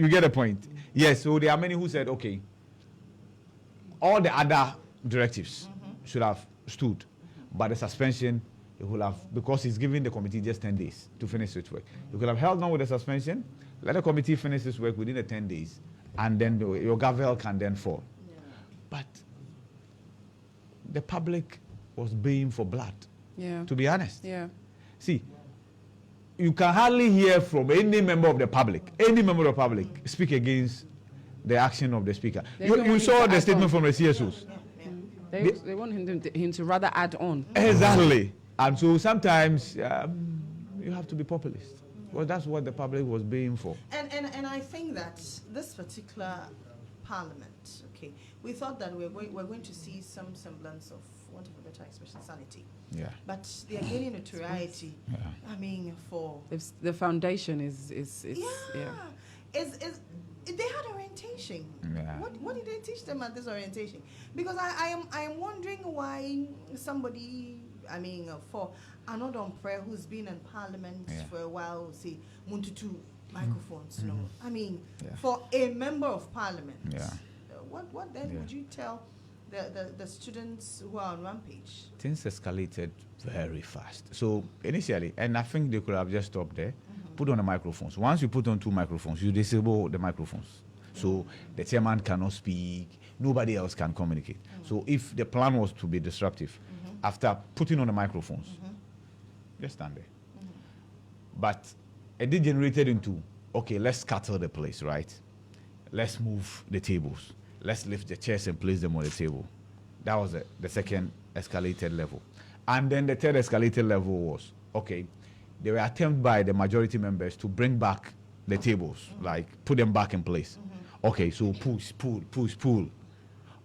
get the point? Yes, so there are many who said, okay, all the other directives should have stood, but the suspension, it will have, because he's giving the committee just 10 days to finish its work. You could have held on with the suspension, let the committee finish its work within the 10 days, and then your gavel can then fall. But the public was baying for blood, to be honest. See, you can hardly hear from any member of the public speak against the action of the speaker. You saw the statement from the CSOs. They want him to rather add on. Exactly. And so sometimes you have to be populist. Well, that's what the public was baying for. And I think that this particular parliament, okay, we thought that we're going to see some semblance of, want of a better expression, sanity. Yeah. But they are gaining notoriety. I mean, for The foundation is Is They had orientation. Yeah. What did they teach them at this orientation? Because I am wondering why somebody, for another prayer who's been in Parliament for a while, say Muntutu microphones. No, for a member of Parliament. Yeah. What then would you tell the students who are on rampage? Things escalated very fast. So initially, and I think they could have just stopped there, put on the microphones. Once you put on 2 microphones, you disable the microphones. So the chairman cannot speak, nobody else can communicate. So if the plan was to be disruptive, after putting on the microphones, just stand there. But it degenerated into, okay, let's scuttle the place, right? Let's move the tables. Let's lift the chairs and place them on the table. That was the second escalated level. And then the third escalated level was, okay, there were attempts by the majority members to bring back the tables, like put them back in place. Okay, so push, pull.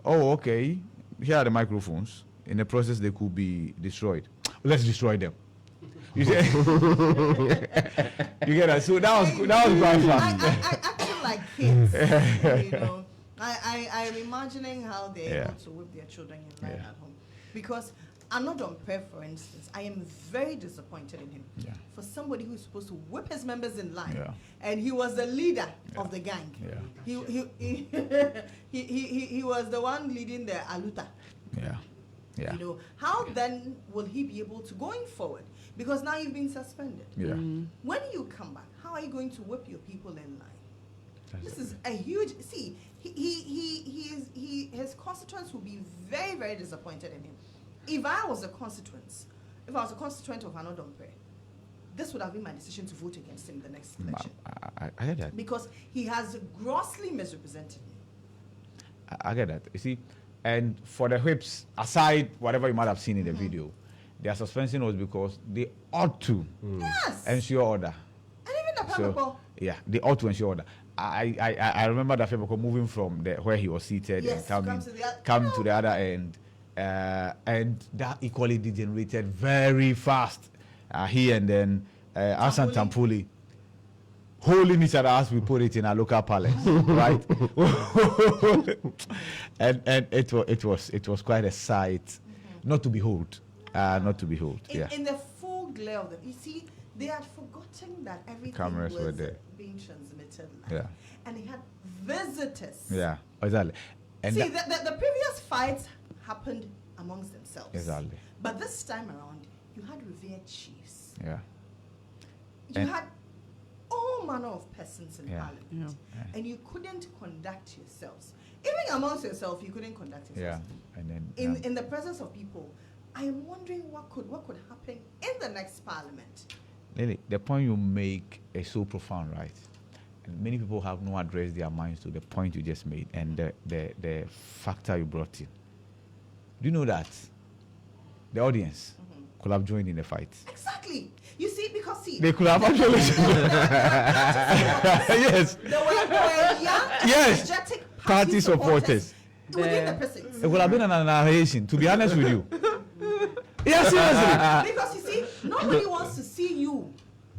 Oh, okay, here are the microphones. In the process, they could be destroyed. Let's destroy them. You see? You get that? So that was quite fun. I actually like kids, you know. I'm imagining how they're able to whip their children in line at home. Because I'm not on prayer, for instance. I am very disappointed in him. Yeah. For somebody who's supposed to whip his members in line, Yeah. and he was the leader of the gang. Yeah. He was the one leading the aluta. Yeah. Yeah. You know, how then will he be able to going forward? Because now you've been suspended. Yeah. When you come back, how are you going to whip your people in line? This is a huge. See, his constituents will be very, very disappointed in him. If I was a constituent of another prayer, this would have been my decision to vote against him in the next election. I get that. Because he has grossly misrepresented me. I get that. You see, and for the whips, aside whatever you might have seen in the video, their suspension was because they ought to ensure order. And even the people. Yeah, they ought to ensure order. I remember that people moving from where he was seated and coming to the other end, and that equally degenerated very fast. He and then Asan Tampuli holding each other as we put it in our local palace, right? and it was quite a sight, not to behold, not to behold. In the full glare of them, you see, they had forgotten that everything Cameras was were there. being transmitted live. Yeah. And they had visitors. Yeah, exactly. And see, the previous fights happened amongst themselves. Exactly. But this time around, you had revered chiefs. Yeah. You had all manner of persons in Parliament. Yeah. And you couldn't conduct yourselves. Even amongst yourself, you couldn't conduct yourselves. Yeah. And then In the presence of people, I am wondering what could happen in the next Parliament. Lily, the point you make is so profound, right? And many people have not addressed their minds to the point you just made and the factor you brought in. Do you know that the audience could have joined in the fight? Exactly. You see, because they could have actually. Yes. There were young, energetic party supporters within the precincts. It would have been an annihilation, to be honest with you. Yes, seriously. Because you see, nobody wants to see you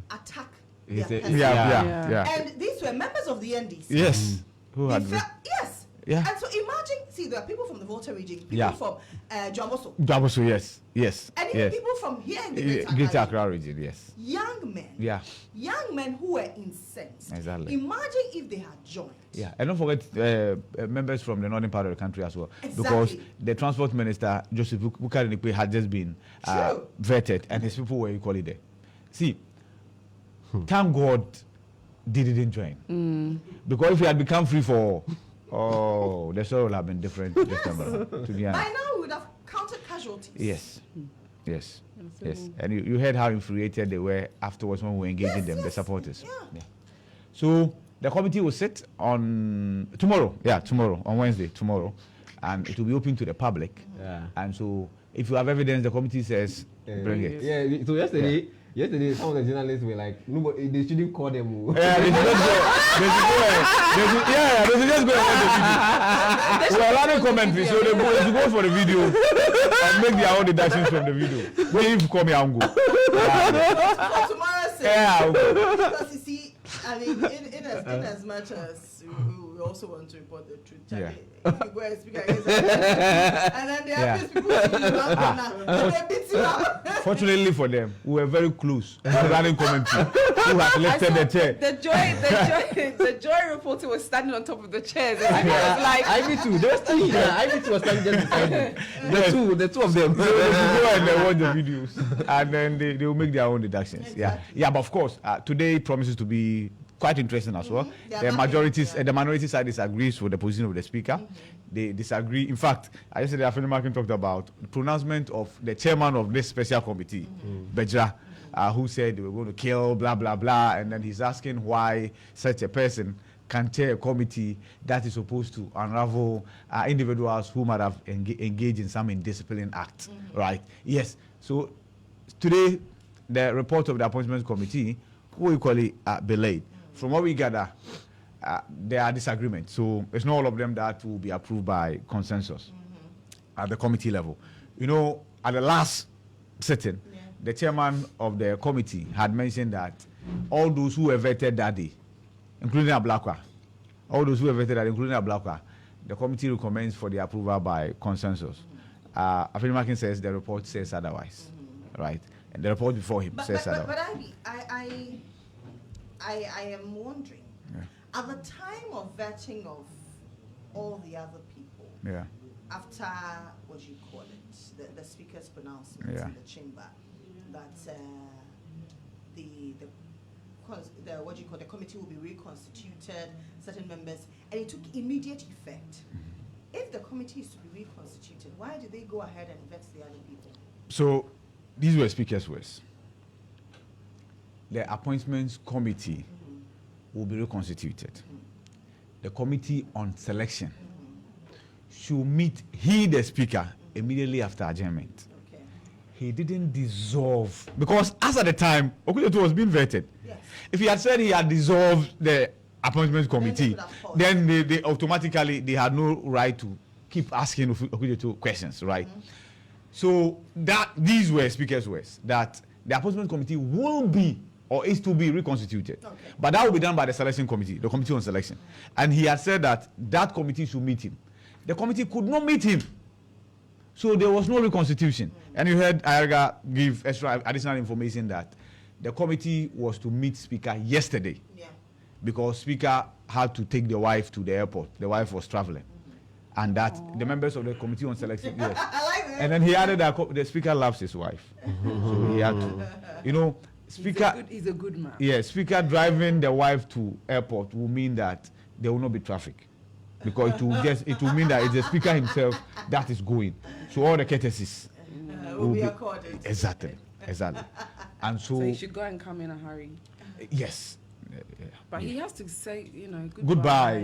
attack their person. Yeah. And these were members of the NDC. Yes. Who had yes. Yeah. And so imagine, see, there are people from the Volta region, people from Jamboso. Jamboso, yes. And even people from here in the Greater Accra region, yes. Young men. Yeah. Young men who were incensed. Exactly. Imagine if they had joined. Yeah, and don't forget members from the northern part of the country as well. Exactly. Because the transport minister, Joseph Bukarinekwe, had just been vetted and his people were equally there. See, thank God they didn't join. Because if he had become free for all, the story would have been different this time around, to be honest. By now we would have counted casualties. Yes. And you heard how infuriated they were afterwards when we were engaging them, the supporters. Yeah. So the committee will sit on tomorrow, on Wednesday, tomorrow, and it will be open to the public. Yeah. And so if you have evidence, the committee says, bring it. Yeah, so yesterday, some of the journalists were like, nobody, they shouldn't call them. Yeah, they should just go and watch the video. We're allowing commentary, so they should go for the video and make their own deductions from the video. Maybe call me, I'll go. For tomorrow's sake. Yeah, I'll go. Because you see, I mean, in in as much as we also want to report the truth. Yeah. If you go and speak against and then there are these people who you love now, and they beat you up. Fortunately for them, we were very close. Running commentary, who had lifted the chair. The joy reporter was standing on top of the chairs. And I was like, Ivy too. They were standing there. Ivy too was standing just beside them. The two of them. So they go and they watch the videos, and then they will make their own deductions. Exactly. Yeah. But of course, today promises to be quite interesting as well. The minority side disagrees with the position of the speaker. They disagree. In fact, yesterday, Afeni Markin talked about the pronouncement of the chairman of this special committee, Bejra, who said they were going to kill, blah, blah, blah. And then he's asking why such a person can chair a committee that is supposed to unravel individuals who might have engaged in some indiscipline act, right? Yes. So today, the report of the appointments committee will equally be laid. From what we gather, there are disagreements. So it's not all of them that will be approved by consensus at the committee level. You know, at the last sitting, the chairman of the committee had mentioned that all those who were vetted that day, including Ablakwa, the committee recommends for the approval by consensus. Afeni Markin says the report says otherwise, right? And the report before him says otherwise. But I am wondering, at the time of vetting of all the other people, after what you call it, the speaker's pronouncement in the chamber, that the committee will be reconstituted, certain members, and it took immediate effect. If the committee is to be reconstituted, why did they go ahead and vet the other people? So these were speaker's words. The appointments committee will be reconstituted. The committee on selection should meet the speaker immediately after adjournment. Okay. He didn't dissolve, because as at the time Okujetu was being vetted. Yes. If he had said he had dissolved the appointments committee, then they automatically they had no right to keep asking Okujetu questions, right? So that these were speaker's words, that the appointment committee will be or is to be reconstituted. Okay. But that will be done by the selection committee, the committee on selection. And he had said that that committee should meet him. The committee could not meet him. So there was no reconstitution. And you heard Ayarga give additional information that the committee was to meet Speaker yesterday. Yeah. Because Speaker had to take the wife to the airport. The wife was traveling. And that the members of the committee on selection, yes. I like it. And then he added that the Speaker loves his wife. So he had to, you know, Speaker. He's a good man. Yeah, Speaker driving the wife to airport will mean that there will not be traffic, because it will mean that it's the Speaker himself that is going. So all the courtesies will be accorded. Exactly. And so he should go and come in a hurry. Yes. But he has to say, goodbye.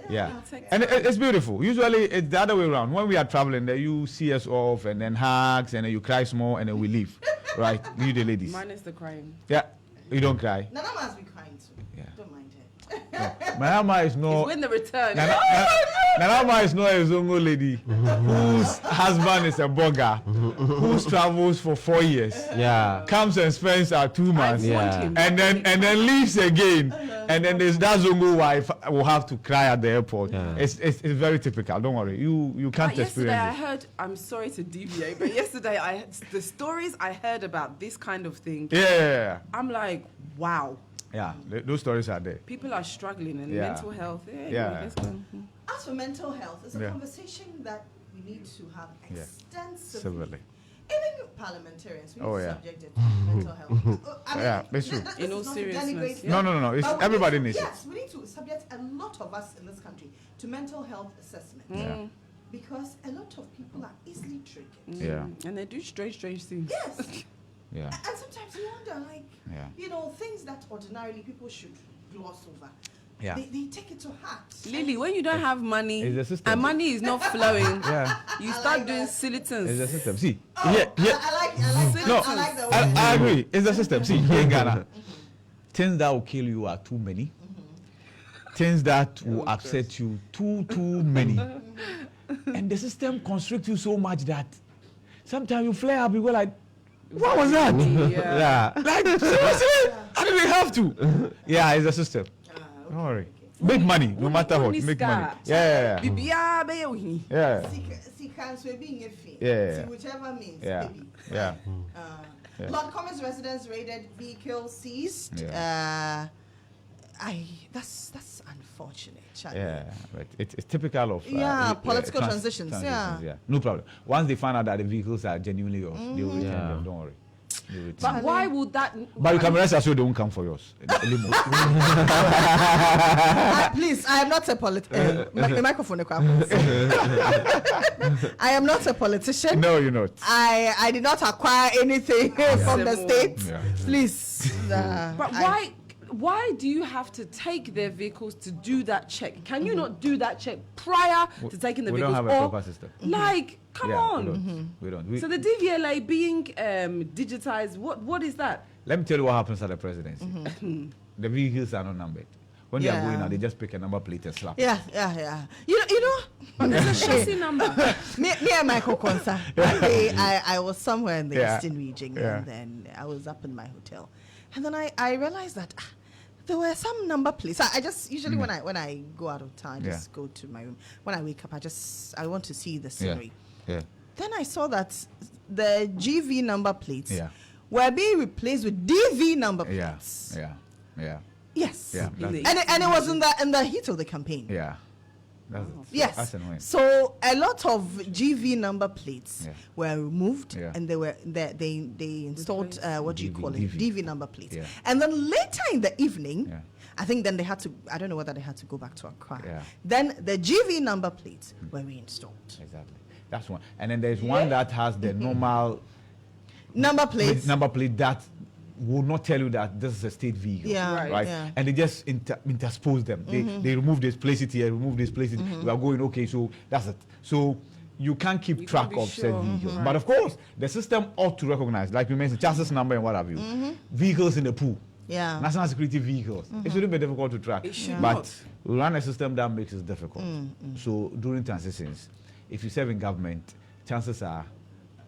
Yeah. And it's beautiful. Usually it's the other way around. When we are traveling, then you see us off and then hugs and then you cry small and then we leave. Right? You the ladies. Minus the crying. Yeah. You don't cry. Nana must be crying too. Yeah. Don't mind it. Yeah. Mama is no. It's when the return. Nana is not a Zongo lady whose husband is a burger, who travels for 4 years. Yeah. Comes and spends 2 months. Yeah. And then leaves again. And then there's that Zongo wife will have to cry at the airport. Yeah. It's very typical. Don't worry. You can't experience it. Yesterday I heard, I'm sorry to deviate, but yesterday the stories I heard about this kind of thing. Yeah. I'm like, wow. Yeah, those stories are there. People are struggling and mental health. As for mental health, it's a conversation that we need to have extensively. Even parliamentarians, we need to subject it to mental health. It's true. In all seriousness. No. It's everybody needs it. Yes, we need to subject a lot of us in this country to mental health assessment. Yeah. Because a lot of people are easily triggered. Yeah. And they do strange things. Yes. Yeah. And sometimes you wonder, things that ordinarily people should gloss over. Yeah. They take it to heart. Lily, when you don't have money and money is not flowing, you start doing silly things. It's the system. See, I like the way. I agree. It's the system. See, here in Ghana, things that will kill you are too many. Things that will upset you too many. And the system constricts you so much that sometimes you flare up, you go like, what was that? Yeah. Like, seriously? I didn't have to. Yeah, it's a system. Don't worry. Make money, no matter what. Make money. Yeah. Bibia be ohi. Yeah. Yeah. Whichever means. Yeah. Baby. Yeah. Yeah. Lord Commons residents raided vehicle seized. Yeah. That's unfortunate. Charlie. Yeah, but it's typical of political transitions. Yeah. No problem. Once they find out that the vehicles are genuinely yours, they will return them. Don't worry. They will return But them. why would that? But you can rest assured they won't come for yours. Please, I am not a politician. Microphone. I am not a politician. No, you're not. I did not acquire anything from the state. Yeah. Please. But why do you have to take their vehicles to do that check? Can you not do that check prior to taking the We vehicles? don't have a proper system. Like, come on. We don't. So the DVLA being digitized, what is that? Let me tell you what happens at the presidency. The vehicles are not numbered. When they are going out, they just pick a number plate and slap. Yeah. You know. There's a chassis number. me and Michael Konsa. One day I was somewhere in the Eastern region, Yeah. and then I was up in my hotel, and then I realized that there were some number plates. I just usually when I go out of town, I just go to my room. When I wake up, I want to see the scenery. Yeah. Then I saw that the GV number plates Yeah. were being replaced with DV number plates. Yeah. Yes. Yeah. In the- And it was in the heat of the campaign. Yeah. That's it. Yes. That's annoying. So a lot of GV number plates Yeah. were removed, Yeah. and they installed what do you call it? DV. DV number plates. Yeah. And then later in the evening, Yeah. I think then they had to. I don't know whether they had to go back to Accra. Yeah. Then the GV number plates were reinstalled. Exactly. That's one. And then there's one that has the normal Number plates. number plate that will not tell you that this is a state vehicle. Yeah. Right. Yeah. And they just interpose them. They remove this, place it here, remove this, place it. We are going, okay, so that's it. So you can't keep You track can't be of said sure. vehicles. But of course, the system ought to recognize, like you mentioned, chassis number and what have you, vehicles in the pool. Yeah. National security vehicles. It shouldn't be difficult to track. It should but not. we run a system that makes it difficult. So during transitions, if you serve in government, chances are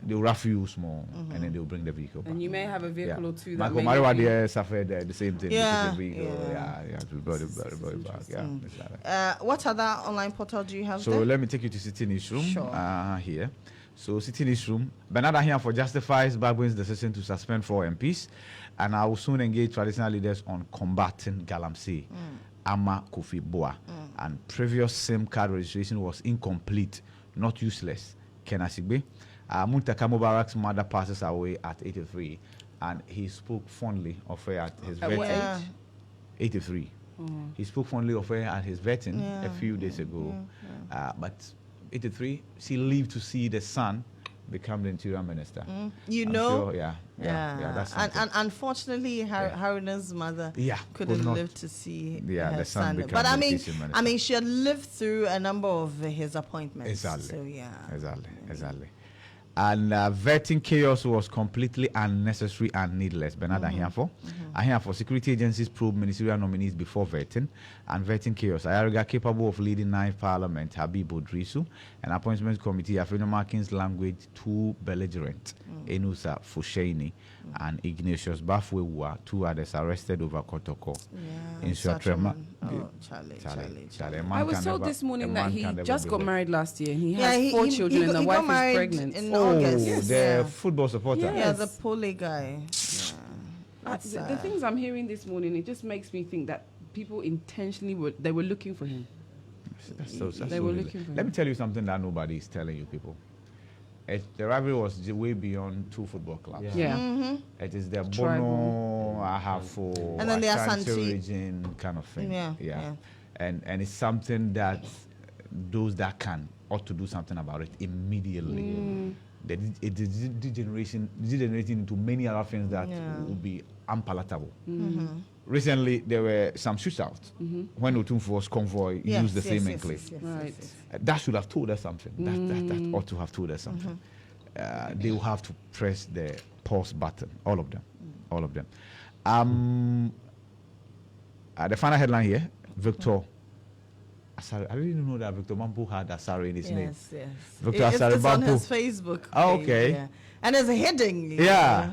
they'll rough you small and then they'll bring the vehicle back. And you may have a vehicle or two that Michael may not be- Mariwa suffered the same thing. Yeah, With the vehicle. yeah. Yeah, to brought it back. Yeah, it's like that. What other online portal do you have So there? let me take you to City Newsroom Sure. here. So City Newsroom, Bernard Ahiafo justifies Bagwin's decision to suspend 4 MPs, and I will soon engage traditional leaders on combating Galamsey, Ama Kofi Boa, and previous SIM card registration was incomplete, not useless. Kenasigbe. Muntaka Mubarak's mother passes away at 83, and he spoke fondly of her at his At what vetting. age? 83. He spoke fondly of her at his vetting a few days ago. But 83, she lived to see the son become the interior minister. You I'm know? sure, yeah, that's and something. unfortunately, Harun's mother couldn't could not- live to see Yeah, her the son son. become But I the mean, education minister. she had lived through a number of his appointments. Exactly. So yeah. Exactly. And vetting chaos was completely unnecessary and needless. Bernard Ahiafo. Ahiafo, security agencies probe ministerial nominees before vetting, and vetting chaos. Ayariga capable of leading 9th Parliament, Habib Odrisu, and appointments committee, Afino Markins language too belligerent. Enusa Fusheni and Ignatius Bafwewa, 2 others arrested over Kotoko. Yeah. In Suatrema. Oh, Charlie. A man I was can told never- this morning a that man he can never just be got led. married last year. He Yeah, has 4 children and the he got wife is married pregnant. in Oh, August. the Yeah. football supporter. Yeah. Yeah, Yes. the Pole guy. Yeah. That's, The things I'm hearing this morning, it just makes me think that people intentionally were looking for him. That's They were so looking for Let him. me tell you something that nobody is telling you people. The rivalry was way beyond 2 football clubs. Yeah. It is the Tribal. Bono, Ahafo, And then the Ashanti Ashanti. region kind of thing. Yeah. And it's something that those that can ought to do something about it immediately. It is degenerating into many other things that will be unpalatable. Recently, there were some shootouts when Otumfuo's convoy used the same enclave. Right. That should have told us something. That ought to have told us something. They will have to press the pause button. All of them. The final headline here: Victor. Asare, I didn't know that Victor Mampu had Asare in his name. Yes. Victor It's Asare on Bampu. his Facebook. Oh, page, okay. Yeah. And there's a heading. Yeah.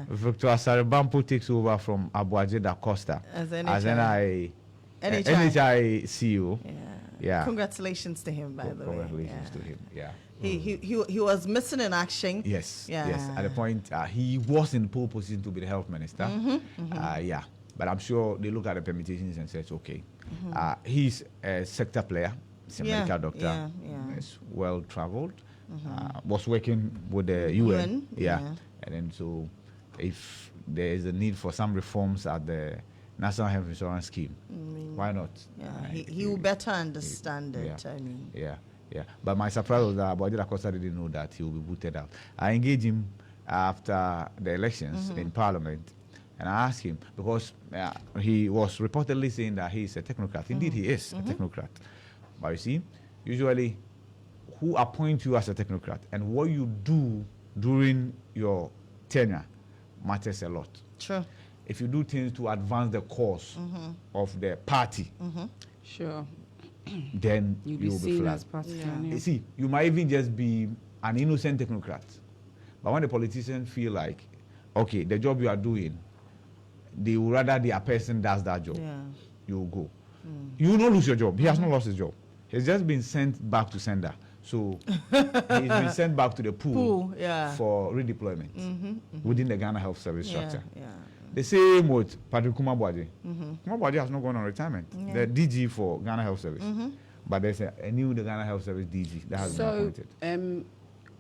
Victor Asare Bampu takes over from Abuaje da Costa As as NI NHI CEO. Yeah. Yeah. Congratulations to him, by the way. Congratulations to him. Yeah. He was missing in action. Yes. Yeah. Yes. At the point, he was in pole position to be the health minister. Yeah. But I'm sure they look at the permutations and says, okay, he's a sector player. He's a medical doctor. He's well traveled. Was working with the UN. Yeah. And then so, if there is a need for some reforms at the National Health Insurance Scheme, why not? Yeah, he will better understand it. I mean, yeah. But my surprise was that Abadila Costa didn't know that he will be booted out. I engaged him after the elections in Parliament, and I asked him because he was reportedly saying that he is a technocrat. Indeed, he is a technocrat. But you see, usually, who appoints you as a technocrat and what you do during your tenure matters a lot. true. If you do things to advance the cause of the party, Sure. then You'll you be will be seen flagged. as partisan. Yeah. Yeah. You see, you might even just be an innocent technocrat. But when the politicians feel like, okay, the job you are doing, they would rather their person does that job, Yeah. you will go. You will not lose your job. He has not lost his job. He's just been sent back to sender. So he's been sent back to the pool for redeployment within the Ghana Health Service structure. Yeah. The same with Patrick Kumabwaji. Kumabwaji has not gone on retirement. The DG for Ghana Health Service. But there's a new Ghana Health Service DG that has been So, appointed.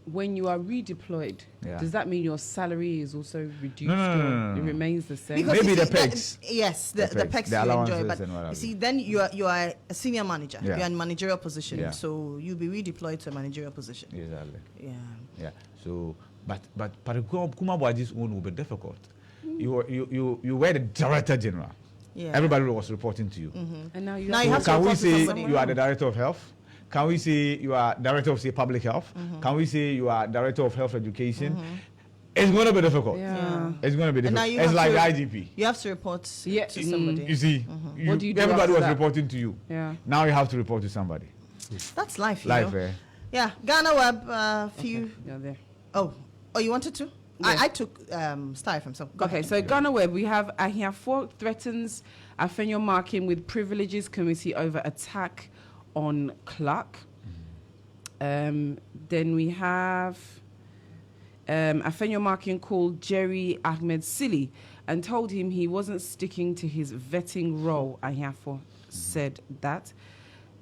when you are redeployed, does that mean your salary is also reduced? No. It remains the same? Because Maybe you the see, pegs. Yes, the The pegs pegs, the you enjoy. allowances But and what have you you. see, then you are a senior manager. Yeah. You're in managerial position. Yeah. So you'll be redeployed to a managerial position. Exactly. Yeah. So, but Patrick Kumabwaji's own will be difficult. You were the Director General. Yeah. Everybody was reporting to you. And now you Now you have to Can we report to say somebody. you are the Director of Health? Can we say you are Director of, say, Public Health? Can we say you are Director of Health Education? It's going to be difficult. Yeah. It's going to be And now difficult. you It's have like to- the IGP. You have to report to somebody. You see, What do you do everybody after was that? reporting to you. Yeah. Now you have to report to somebody. That's life, you Life, know. eh? Yeah. Ghana Web, few. Yeah, there. Oh, you wanted to? Yeah. I took Starr from some. Go Okay, ahead. so Ghana Web, we have Ahiafo threatens Afenyo Marking with Privileges Committee over attack on Clark. Then we have Afenyo Marking called Jerry Ahmed silly and told him he wasn't sticking to his vetting role. Ahiafo said that.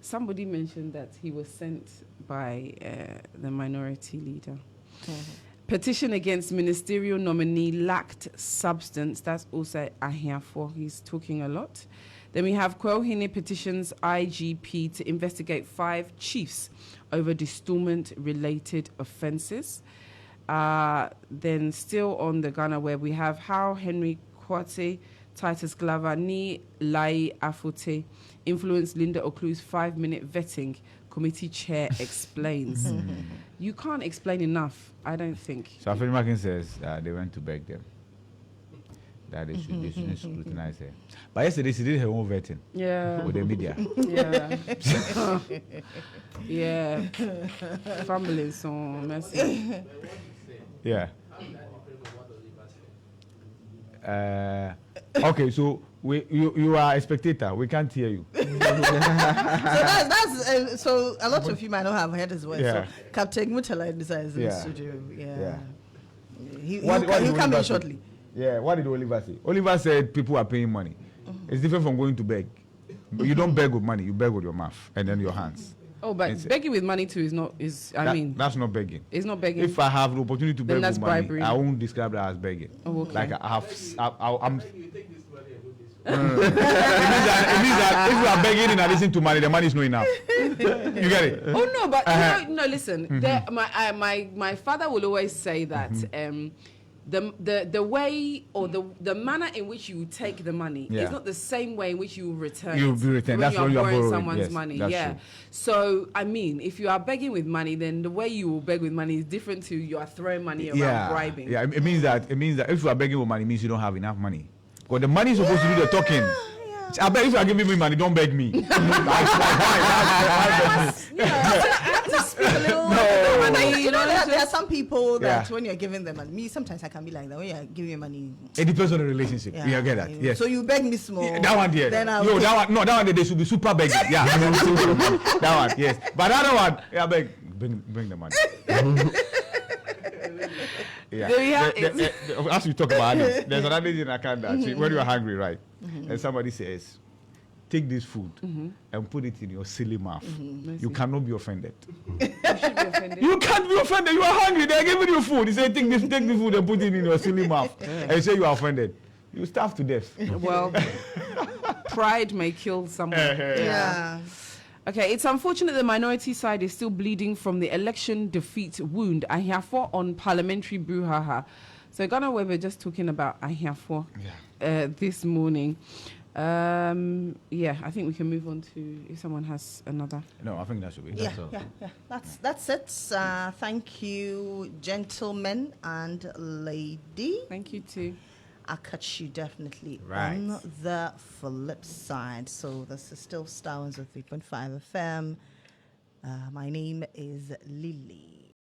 Somebody mentioned that he was sent by the minority leader. Petition against ministerial nominee lacked substance. That's also Ahiafo. He's talking a lot. Then we have Kwelhine petitions IGP to investigate 5 chiefs over distillment-related offences. Then still on the Ghana Web, we have how Henry Kwate, Titus Glover, Ni Lai Afote influenced Linda Oklu's 5-minute vetting. Committee chair explains. You can't explain enough, I don't think. So Afeni Markin says they went to beg them that they shouldn't scrutinize her. But yesterday she did her own vetting with the media. Yeah. Family, so messy. Yeah. Okay, so you are a spectator. We can't hear you. So that's so a lot of you might not have heard his voice. Yeah. So Captain Mutala decides in the Yeah. studio. Yeah. He'll did come Oliver in say? shortly. Yeah, what did Oliver say? Oliver said people are paying money. It's different from going to beg. But you don't beg with money, you beg with your mouth and then your hands. Oh, but It's- begging with money too That's not begging. it's not begging. If I have the opportunity to Then beg that's with money, bribery. I won't describe that as begging. Oh, okay. Like I'm. No. It means that if you are begging in addition to money, the money is not enough. You get it? Oh no, but no. Listen, my father will always say that the way or the manner in which you take the money Yeah. is not the same way in which you return. You it return. when That's you are when you are borrowing borrowing. someone's Yes, money. that's Yeah. true. So I mean, if you are begging with money, then the way you will beg with money is different to you are throwing money around bribing. Yeah, it means that if you are begging for money, it means you don't have enough money. Because the money is supposed to do the talking. I bet if you are giving me money, don't beg me. You know, I have to speak a little. You know, there are some people that when you're giving them, and me sometimes I can be like that when you're giving me money. It depends on the relationship. Yeah, get that. Yes. So you beg me small. Yeah, that one, yeah. Then that one, they should be super begging. Yeah, that one, yes. But the other one, yeah, bring the money. Yeah. As we talk about it, there's another lady in a can that when you are hungry, right, and somebody says, take this food and put it in your silly mouth. You cannot be offended. You should be offended. You can't be offended. You are hungry. They're giving you food. They say, take the food and put it in your silly mouth. And you say you are offended. You starve to death. Well, pride may kill someone. Yeah. Okay, it's unfortunate the minority side is still bleeding from the election defeat wound. Ahiafo on parliamentary brouhaha. So Ghana, we were just talking about Ahiafo this morning. I think we can move on to if someone has another. No, I think that should be. Yeah. That's it. Thank you, gentlemen and lady. Thank you too. I'll catch you definitely on the flip side. So this is still Starr 3.5 FM. My name is Lily.